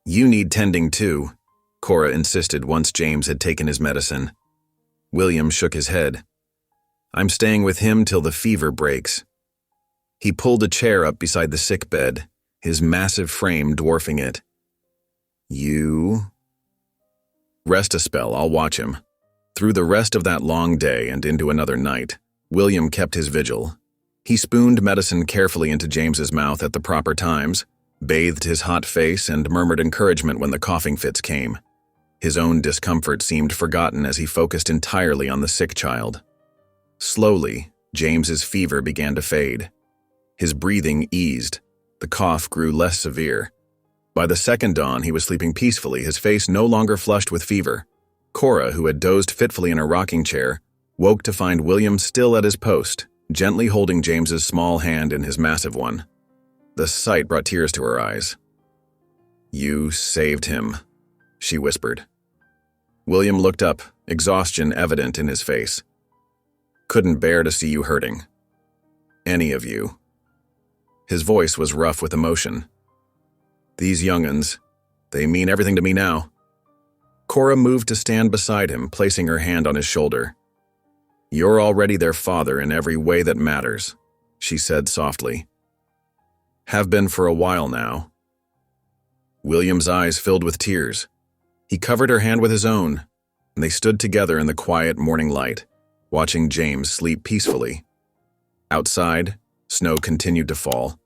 You need tending too, Cora insisted once James had taken his medicine. William shook his head. I'm staying with him till the fever breaks. He pulled a chair up beside the sick bed, his massive frame dwarfing it. You? Rest a spell, I'll watch him. Through the rest of that long day and into another night, William kept his vigil. He spooned medicine carefully into James's mouth at the proper times, bathed his hot face, and murmured encouragement when the coughing fits came. His own discomfort seemed forgotten as he focused entirely on the sick child. Slowly, James's fever began to fade. His breathing eased. The cough grew less severe. By the second dawn, he was sleeping peacefully, his face no longer flushed with fever. Cora, who had dozed fitfully in her rocking chair, woke to find William still at his post, gently holding James's small hand in his massive one. The sight brought tears to her eyes. You saved him, she whispered. William looked up, exhaustion evident in his face. Couldn't bear to see you hurting. Any of you. His voice was rough with emotion. These young'uns, they mean everything to me now. Cora moved to stand beside him, placing her hand on his shoulder. You're already their father in every way that matters, she said softly. Have been for a while now. William's eyes filled with tears. He covered her hand with his own, and they stood together in the quiet morning light, watching James sleep peacefully. Outside, snow continued to fall,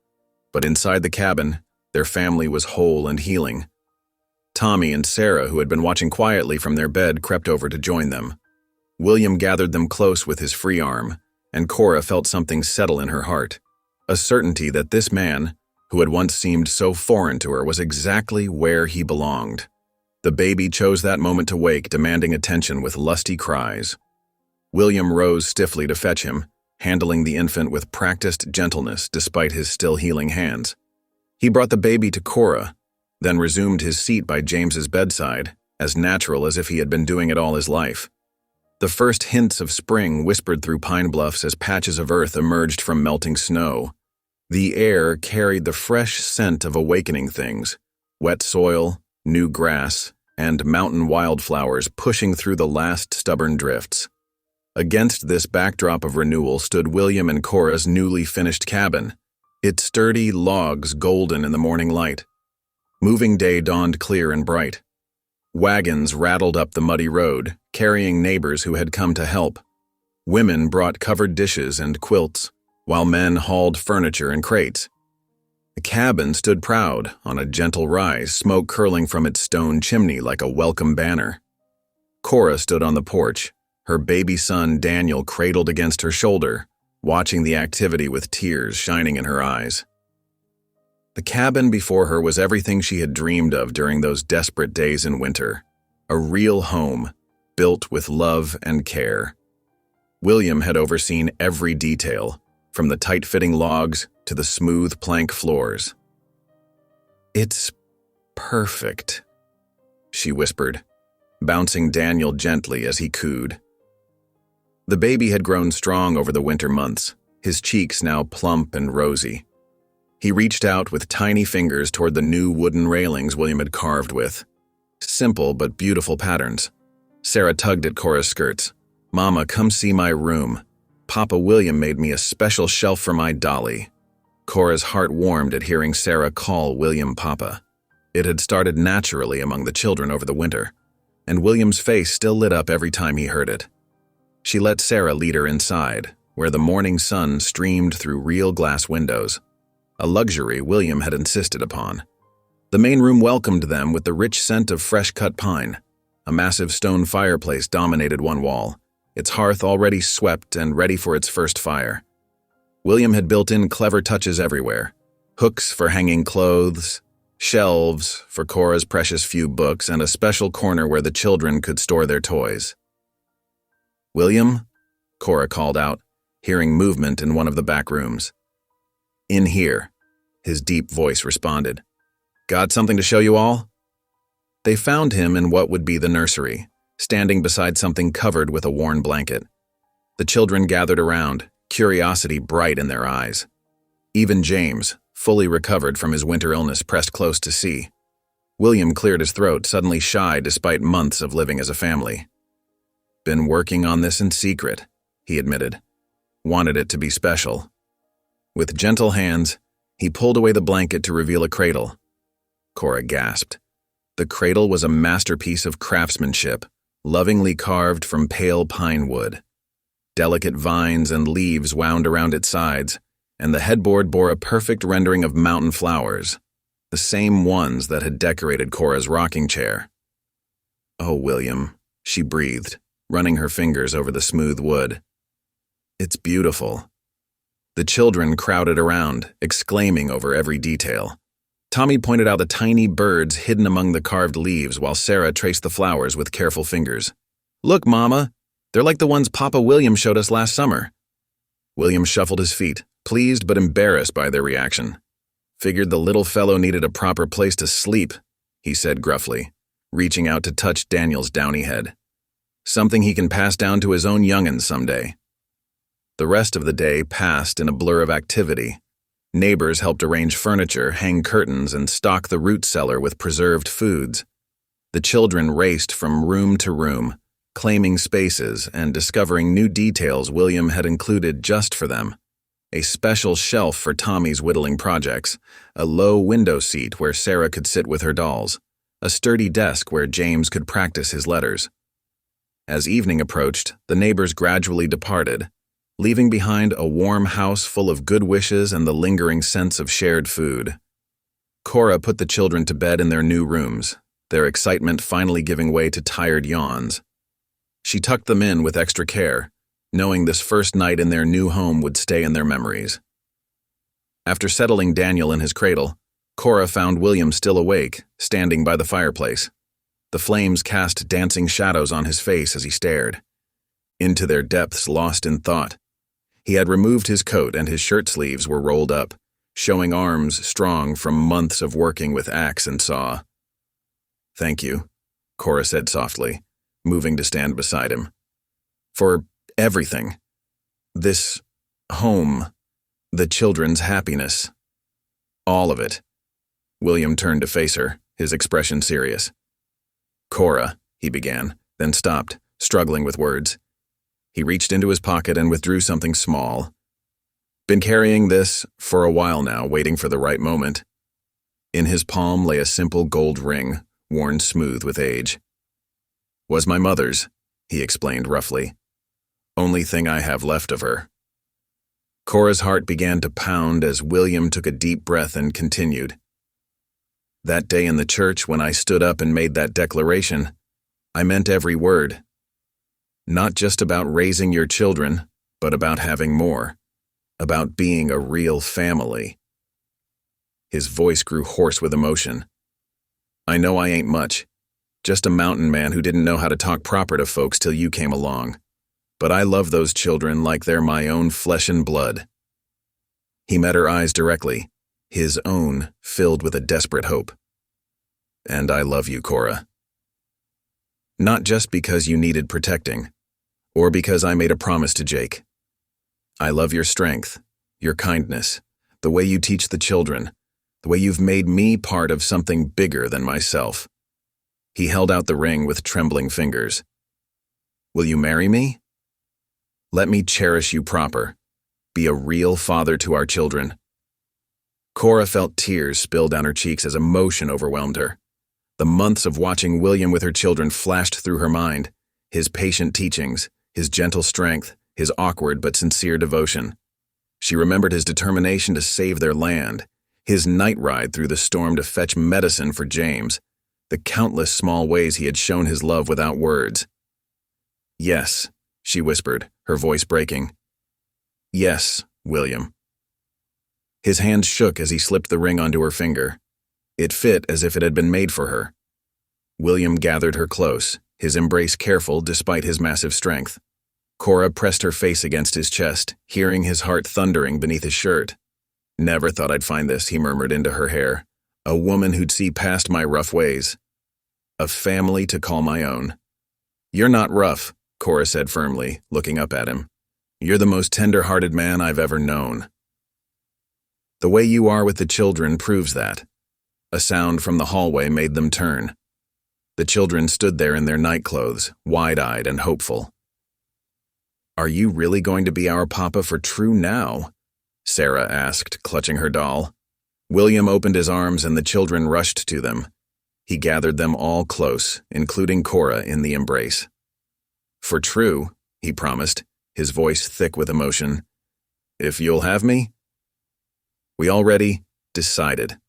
but inside the cabin, their family was whole and healing. Tommy and Sarah, who had been watching quietly from their bed, crept over to join them. William gathered them close with his free arm, and Cora felt something settle in her heart, a certainty that this man, who had once seemed so foreign to her, was exactly where he belonged. The baby chose that moment to wake, demanding attention with lusty cries. William rose stiffly to fetch him, handling the infant with practiced gentleness despite his still healing hands. He brought the baby to Cora, then resumed his seat by James's bedside, as natural as if he had been doing it all his life. The first hints of spring whispered through pine bluffs as patches of earth emerged from melting snow. The air carried the fresh scent of awakening things, wet soil, new grass, and mountain wildflowers pushing through the last stubborn drifts. Against this backdrop of renewal stood William and Cora's newly finished cabin, its sturdy logs golden in the morning light. Moving day dawned clear and bright. Wagons rattled up the muddy road, carrying neighbors who had come to help. Women brought covered dishes and quilts, while men hauled furniture and crates. The cabin stood proud on a gentle rise, smoke curling from its stone chimney like a welcome banner. Cora stood on the porch, her baby son Daniel cradled against her shoulder, watching the activity with tears shining in her eyes. The cabin before her was everything she had dreamed of during those desperate days in winter, a real home, built with love and care. William had overseen every detail, from the tight-fitting logs to the smooth plank floors. It's perfect, she whispered, bouncing Daniel gently as he cooed. The baby had grown strong over the winter months, his cheeks now plump and rosy. He reached out with tiny fingers toward the new wooden railings William had carved with. Simple but beautiful patterns. Sarah tugged at Cora's skirts. Mama, come see my room. Papa William made me a special shelf for my dolly. Cora's heart warmed at hearing Sarah call William Papa. It had started naturally among the children over the winter, and William's face still lit up every time he heard it. She let Sarah lead her inside, where the morning sun streamed through real glass windows, a luxury William had insisted upon. The main room welcomed them with the rich scent of fresh-cut pine. A massive stone fireplace dominated one wall, its hearth already swept and ready for its first fire. William had built in clever touches everywhere: hooks for hanging clothes, shelves for Cora's precious few books, and a special corner where the children could store their toys. "William?" Cora called out, hearing movement in one of the back rooms. "In here," his deep voice responded. "Got something to show you all?" They found him in what would be the nursery, standing beside something covered with a worn blanket. The children gathered around, curiosity bright in their eyes. Even James, fully recovered from his winter illness, pressed close to see. William cleared his throat, suddenly shy despite months of living as a family. "Been working on this in secret," he admitted. "Wanted it to be special." With gentle hands, he pulled away the blanket to reveal a cradle. Cora gasped. The cradle was a masterpiece of craftsmanship, lovingly carved from pale pine wood. Delicate vines and leaves wound around its sides, and the headboard bore a perfect rendering of mountain flowers, the same ones that had decorated Cora's rocking chair. "Oh, William," she breathed, running her fingers over the smooth wood. "It's beautiful." The children crowded around, exclaiming over every detail. Tommy pointed out the tiny birds hidden among the carved leaves while Sarah traced the flowers with careful fingers. "Look, Mama, they're like the ones Papa William showed us last summer." William shuffled his feet, pleased but embarrassed by their reaction. "Figured the little fellow needed a proper place to sleep," he said gruffly, reaching out to touch Daniel's downy head. "Something he can pass down to his own young'uns someday." The rest of the day passed in a blur of activity. Neighbors helped arrange furniture, hang curtains, and stock the root cellar with preserved foods. The children raced from room to room, claiming spaces and discovering new details William had included just for them. A special shelf for Tommy's whittling projects, a low window seat where Sarah could sit with her dolls, a sturdy desk where James could practice his letters. As evening approached, the neighbors gradually departed, leaving behind a warm house full of good wishes and the lingering sense of shared food. Cora put the children to bed in their new rooms, their excitement finally giving way to tired yawns. She tucked them in with extra care, knowing this first night in their new home would stay in their memories. After settling Daniel in his cradle, Cora found William still awake, standing by the fireplace. The flames cast dancing shadows on his face as he stared, into their depths lost in thought. He had removed his coat and his shirt sleeves were rolled up, showing arms strong from months of working with axe and saw. "Thank you," Cora said softly, moving to stand beside him. "For everything. This home, the children's happiness. All of it." William turned to face her, his expression serious. "Cora," he began, then stopped, struggling with words. He reached into his pocket and withdrew something small. "Been carrying this for a while now, waiting for the right moment." In his palm lay a simple gold ring, worn smooth with age. "Was my mother's," he explained roughly. "Only thing I have left of her." Cora's heart began to pound as William took a deep breath and continued. "That day in the church when I stood up and made that declaration, I meant every word. Not just about raising your children, but about having more. About being a real family." His voice grew hoarse with emotion. "I know I ain't much. Just a mountain man who didn't know how to talk proper to folks till you came along. But I love those children like they're my own flesh and blood." He met her eyes directly, his own filled with a desperate hope. "And I love you, Cora. Not just because you needed protecting, or because I made a promise to Jake. I love your strength, your kindness, the way you teach the children, the way you've made me part of something bigger than myself." He held out the ring with trembling fingers. "Will you marry me? Let me cherish you proper, be a real father to our children." Cora felt tears spill down her cheeks as emotion overwhelmed her. The months of watching William with her children flashed through her mind, his patient teachings, his gentle strength, his awkward but sincere devotion. She remembered his determination to save their land, his night ride through the storm to fetch medicine for James, the countless small ways he had shown his love without words. "Yes," she whispered, her voice breaking. "Yes, William." His hands shook as he slipped the ring onto her finger. It fit as if it had been made for her. William gathered her close, his embrace careful despite his massive strength. Cora pressed her face against his chest, hearing his heart thundering beneath his shirt. "Never thought I'd find this," he murmured into her hair. "A woman who'd see past my rough ways. A family to call my own." "You're not rough," Cora said firmly, looking up at him. "You're the most tender-hearted man I've ever known. The way you are with the children proves that. A sound from the hallway made them turn. The children stood there in their nightclothes, wide-eyed and hopeful. "Are you really going to be our papa for true now?" Sarah asked, clutching her doll. William opened his arms and the children rushed to them. He gathered them all close, including Cora in the embrace. "For true," he promised, his voice thick with emotion. "If you'll have me?" "We already decided,"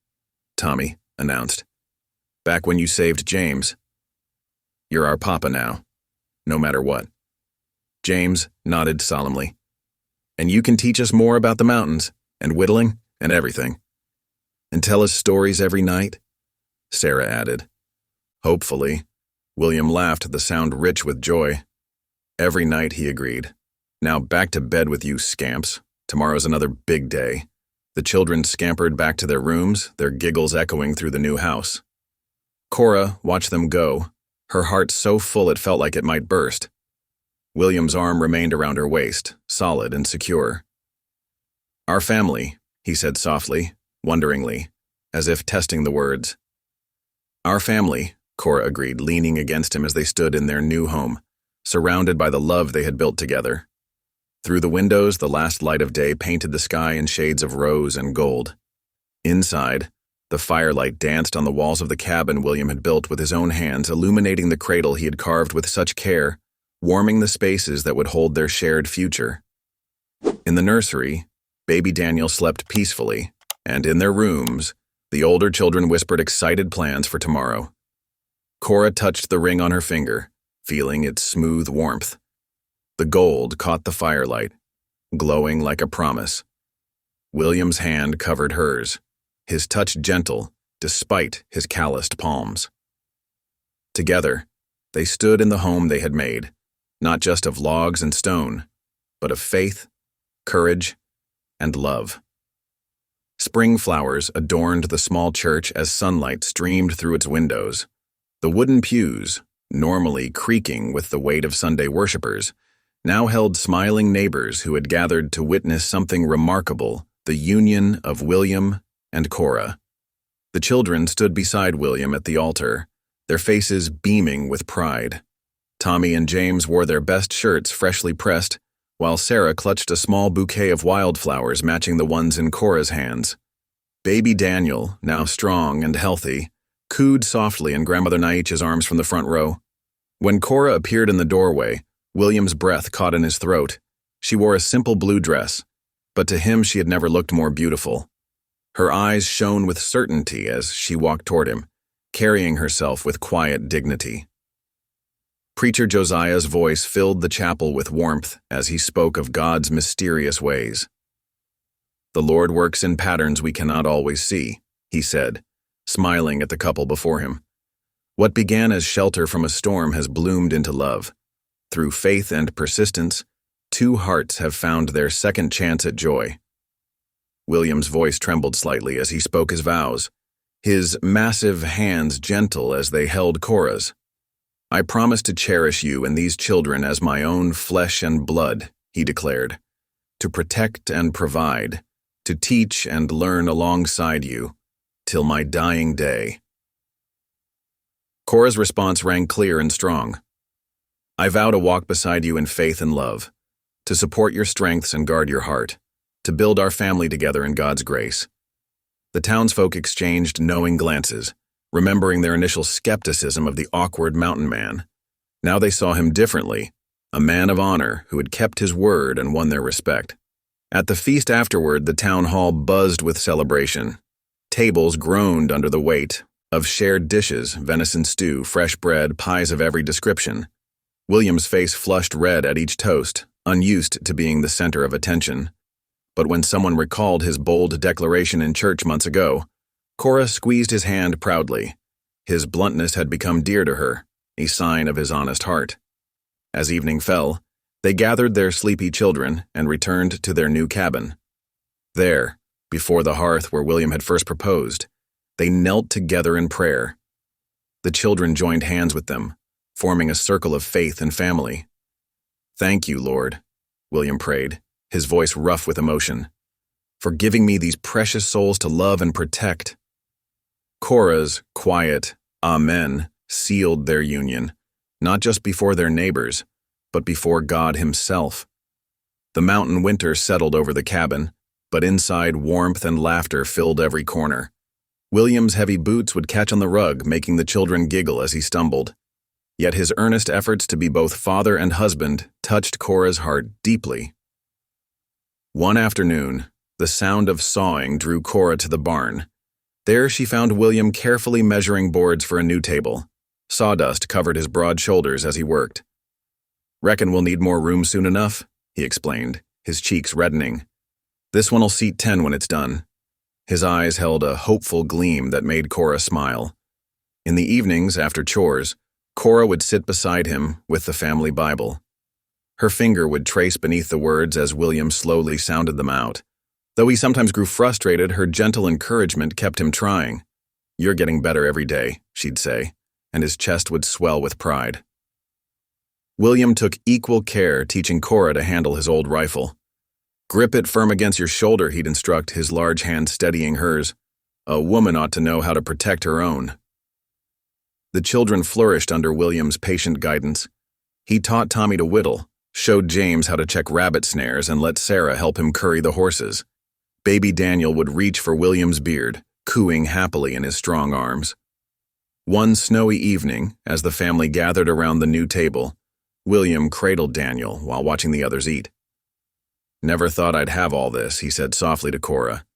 Tommy announced. "Back when you saved James. You're our papa now, no matter what." James nodded solemnly. "And you can teach us more about the mountains, and whittling, and everything. And tell us stories every night?" Sarah added. "Hopefully." William laughed, the sound rich with joy. "Every night," he agreed. "Now back to bed with you scamps. Tomorrow's another big day." The children scampered back to their rooms, their giggles echoing through the new house. Cora watched them go, her heart so full it felt like it might burst. William's arm remained around her waist, solid and secure. "Our family," he said softly, wonderingly, as if testing the words. "Our family," Cora agreed, leaning against him as they stood in their new home, surrounded by the love they had built together. Through the windows, the last light of day painted the sky in shades of rose and gold. Inside, the firelight danced on the walls of the cabin William had built with his own hands, illuminating the cradle he had carved with such care, warming the spaces that would hold their shared future. In the nursery, baby Daniel slept peacefully, and in their rooms, the older children whispered excited plans for tomorrow. Cora touched the ring on her finger, feeling its smooth warmth. The gold caught the firelight, glowing like a promise. William's hand covered hers, his touch gentle despite his calloused palms. Together, they stood in the home they had made, not just of logs and stone, but of faith, courage, and love. Spring flowers adorned the small church as sunlight streamed through its windows. The wooden pews, normally creaking with the weight of Sunday worshipers, now held smiling neighbors who had gathered to witness something remarkable, the union of William and Cora. The children stood beside William at the altar, their faces beaming with pride. Tommy and James wore their best shirts freshly pressed, while Sarah clutched a small bouquet of wildflowers matching the ones in Cora's hands. Baby Daniel, now strong and healthy, cooed softly in Grandmother Naicha's arms from the front row. When Cora appeared in the doorway, William's breath caught in his throat. She wore a simple blue dress, but to him she had never looked more beautiful. Her eyes shone with certainty as she walked toward him, carrying herself with quiet dignity. Preacher Josiah's voice filled the chapel with warmth as he spoke of God's mysterious ways. "The Lord works in patterns we cannot always see," he said, smiling at the couple before him. "What began as shelter from a storm has bloomed into love. Through faith and persistence, two hearts have found their second chance at joy." William's voice trembled slightly as he spoke his vows, his massive hands gentle as they held Cora's. "I promise to cherish you and these children as my own flesh and blood," he declared, "to protect and provide, to teach and learn alongside you, till my dying day." Cora's response rang clear and strong. "I vow to walk beside you in faith and love, to support your strengths and guard your heart, to build our family together in God's grace." The townsfolk exchanged knowing glances, remembering their initial skepticism of the awkward mountain man. Now they saw him differently, a man of honor who had kept his word and won their respect. At the feast afterward, the town hall buzzed with celebration. Tables groaned under the weight of shared dishes, venison stew, fresh bread, pies of every description. William's face flushed red at each toast, unused to being the center of attention. But when someone recalled his bold declaration in church months ago, Cora squeezed his hand proudly. His bluntness had become dear to her, a sign of his honest heart. As evening fell, they gathered their sleepy children and returned to their new cabin. There, before the hearth where William had first proposed, they knelt together in prayer. The children joined hands with them, forming a circle of faith and family. "Thank you, Lord," William prayed, his voice rough with emotion, "for giving me these precious souls to love and protect." Cora's quiet "Amen" sealed their union, not just before their neighbors, but before God himself. The mountain winter settled over the cabin, but inside warmth and laughter filled every corner. William's heavy boots would catch on the rug, making the children giggle as he stumbled. Yet his earnest efforts to be both father and husband touched Cora's heart deeply. One afternoon, the sound of sawing drew Cora to the barn. There she found William carefully measuring boards for a new table. Sawdust covered his broad shoulders as he worked. "Reckon we'll need more room soon enough," he explained, his cheeks reddening. "This one'll seat 10 when it's done." His eyes held a hopeful gleam that made Cora smile. In the evenings, after chores, Cora would sit beside him with the family Bible. Her finger would trace beneath the words as William slowly sounded them out. Though he sometimes grew frustrated, her gentle encouragement kept him trying. "You're getting better every day," she'd say, and his chest would swell with pride. William took equal care teaching Cora to handle his old rifle. "Grip it firm against your shoulder," he'd instruct, his large hand steadying hers. "A woman ought to know how to protect her own." The children flourished under William's patient guidance. He taught Tommy to whittle, showed James how to check rabbit snares, and let Sarah help him curry the horses. Baby Daniel would reach for William's beard, cooing happily in his strong arms. One snowy evening, as the family gathered around the new table, William cradled Daniel while watching the others eat. "Never thought I'd have all this," he said softly to Cora.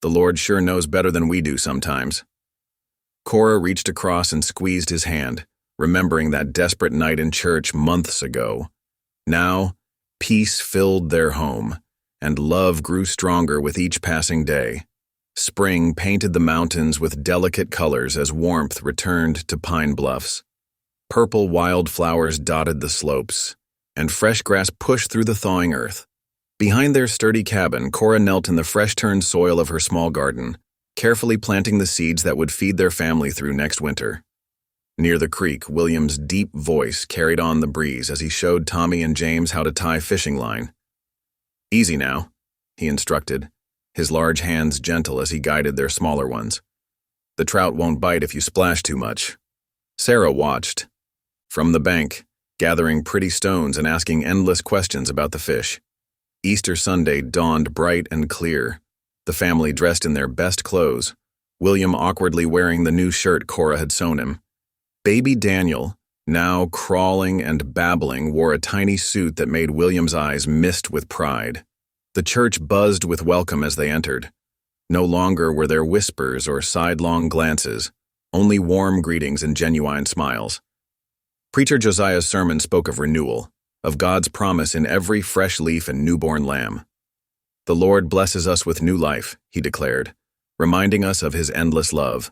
"The Lord sure knows better than we do sometimes." Cora reached across and squeezed his hand, remembering that desperate night in church months ago. Now, peace filled their home, and love grew stronger with each passing day. Spring painted the mountains with delicate colors as warmth returned to Pine Bluffs. Purple wildflowers dotted the slopes, and fresh grass pushed through the thawing earth. Behind their sturdy cabin, Cora knelt in the fresh-turned soil of her small garden, carefully planting the seeds that would feed their family through next winter. Near the creek, William's deep voice carried on the breeze as he showed Tommy and James how to tie fishing line. "Easy now," he instructed, his large hands gentle as he guided their smaller ones. "The trout won't bite if you splash too much." Sarah watched from the bank, gathering pretty stones and asking endless questions about the fish. Easter Sunday dawned bright and clear, the family dressed in their best clothes, William awkwardly wearing the new shirt Cora had sewn him. Baby Daniel, now crawling and babbling, wore a tiny suit that made William's eyes mist with pride. The church buzzed with welcome as they entered. No longer were there whispers or sidelong glances, only warm greetings and genuine smiles. Preacher Josiah's sermon spoke of renewal, of God's promise in every fresh leaf and newborn lamb. "The Lord blesses us with new life," he declared, reminding us of his endless love.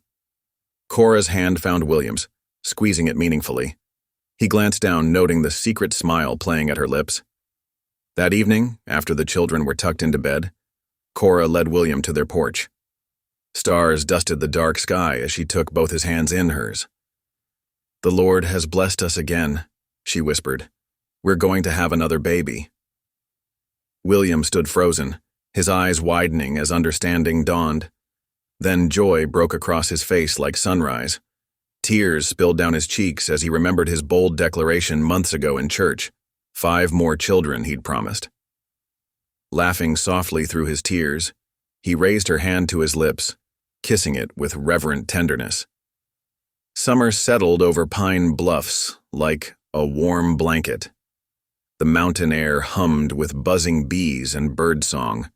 Cora's hand found William's, squeezing it meaningfully. He glanced down, noting the secret smile playing at her lips. That evening, after the children were tucked into bed, Cora led William to their porch. Stars dusted the dark sky as she took both his hands in hers. "The Lord has blessed us again," she whispered. "We're going to have another baby." William stood frozen, his eyes widening as understanding dawned. Then joy broke across his face like sunrise. Tears spilled down his cheeks as he remembered his bold declaration months ago in church. 5 more children he'd promised. Laughing softly through his tears, he raised her hand to his lips, kissing it with reverent tenderness. Summer settled over Pine Bluffs like a warm blanket. The mountain air hummed with buzzing bees and birdsong.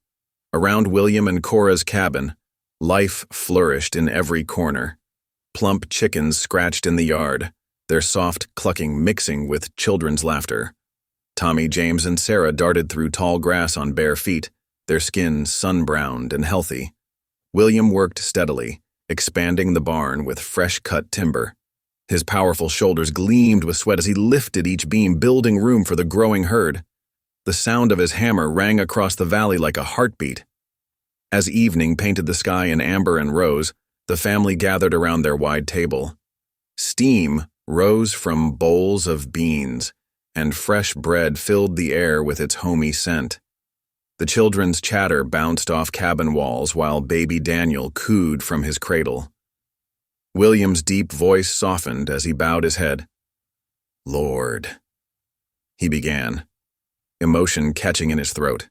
Around William and Cora's cabin, life flourished in every corner. Plump chickens scratched in the yard, their soft clucking mixing with children's laughter. Tommy, James, and Sarah darted through tall grass on bare feet, their skins sun-browned and healthy. William worked steadily, expanding the barn with fresh-cut timber. His powerful shoulders gleamed with sweat as he lifted each beam, building room for the growing herd. The sound of his hammer rang across the valley like a heartbeat. As evening painted the sky in amber and rose, the family gathered around their wide table. Steam rose from bowls of beans, and fresh bread filled the air with its homey scent. The children's chatter bounced off cabin walls while baby Daniel cooed from his cradle. William's deep voice softened as he bowed his head. "Lord," he began, emotion catching in his throat.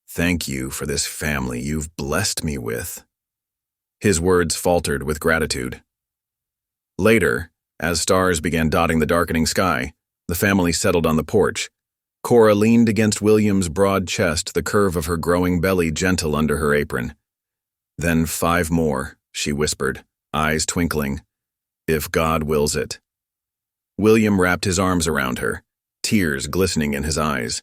"Thank you for this family you've blessed me with." His words faltered with gratitude. Later, as stars began dotting the darkening sky, the family settled on the porch. Cora leaned against William's broad chest, the curve of her growing belly gentle under her apron. "Then 5 more," she whispered, eyes twinkling. "If God wills it." William wrapped his arms around her, tears glistening in his eyes.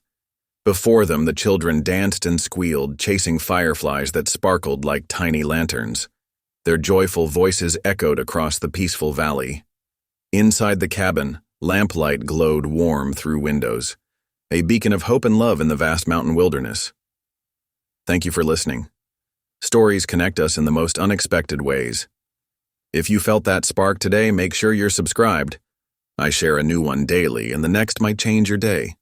Before them, the children danced and squealed, chasing fireflies that sparkled like tiny lanterns. Their joyful voices echoed across the peaceful valley. Inside the cabin, lamplight glowed warm through windows, a beacon of hope and love in the vast mountain wilderness. Thank you for listening. Stories connect us in the most unexpected ways. If you felt that spark today, make sure you're subscribed. I share a new one daily, and the next might change your day.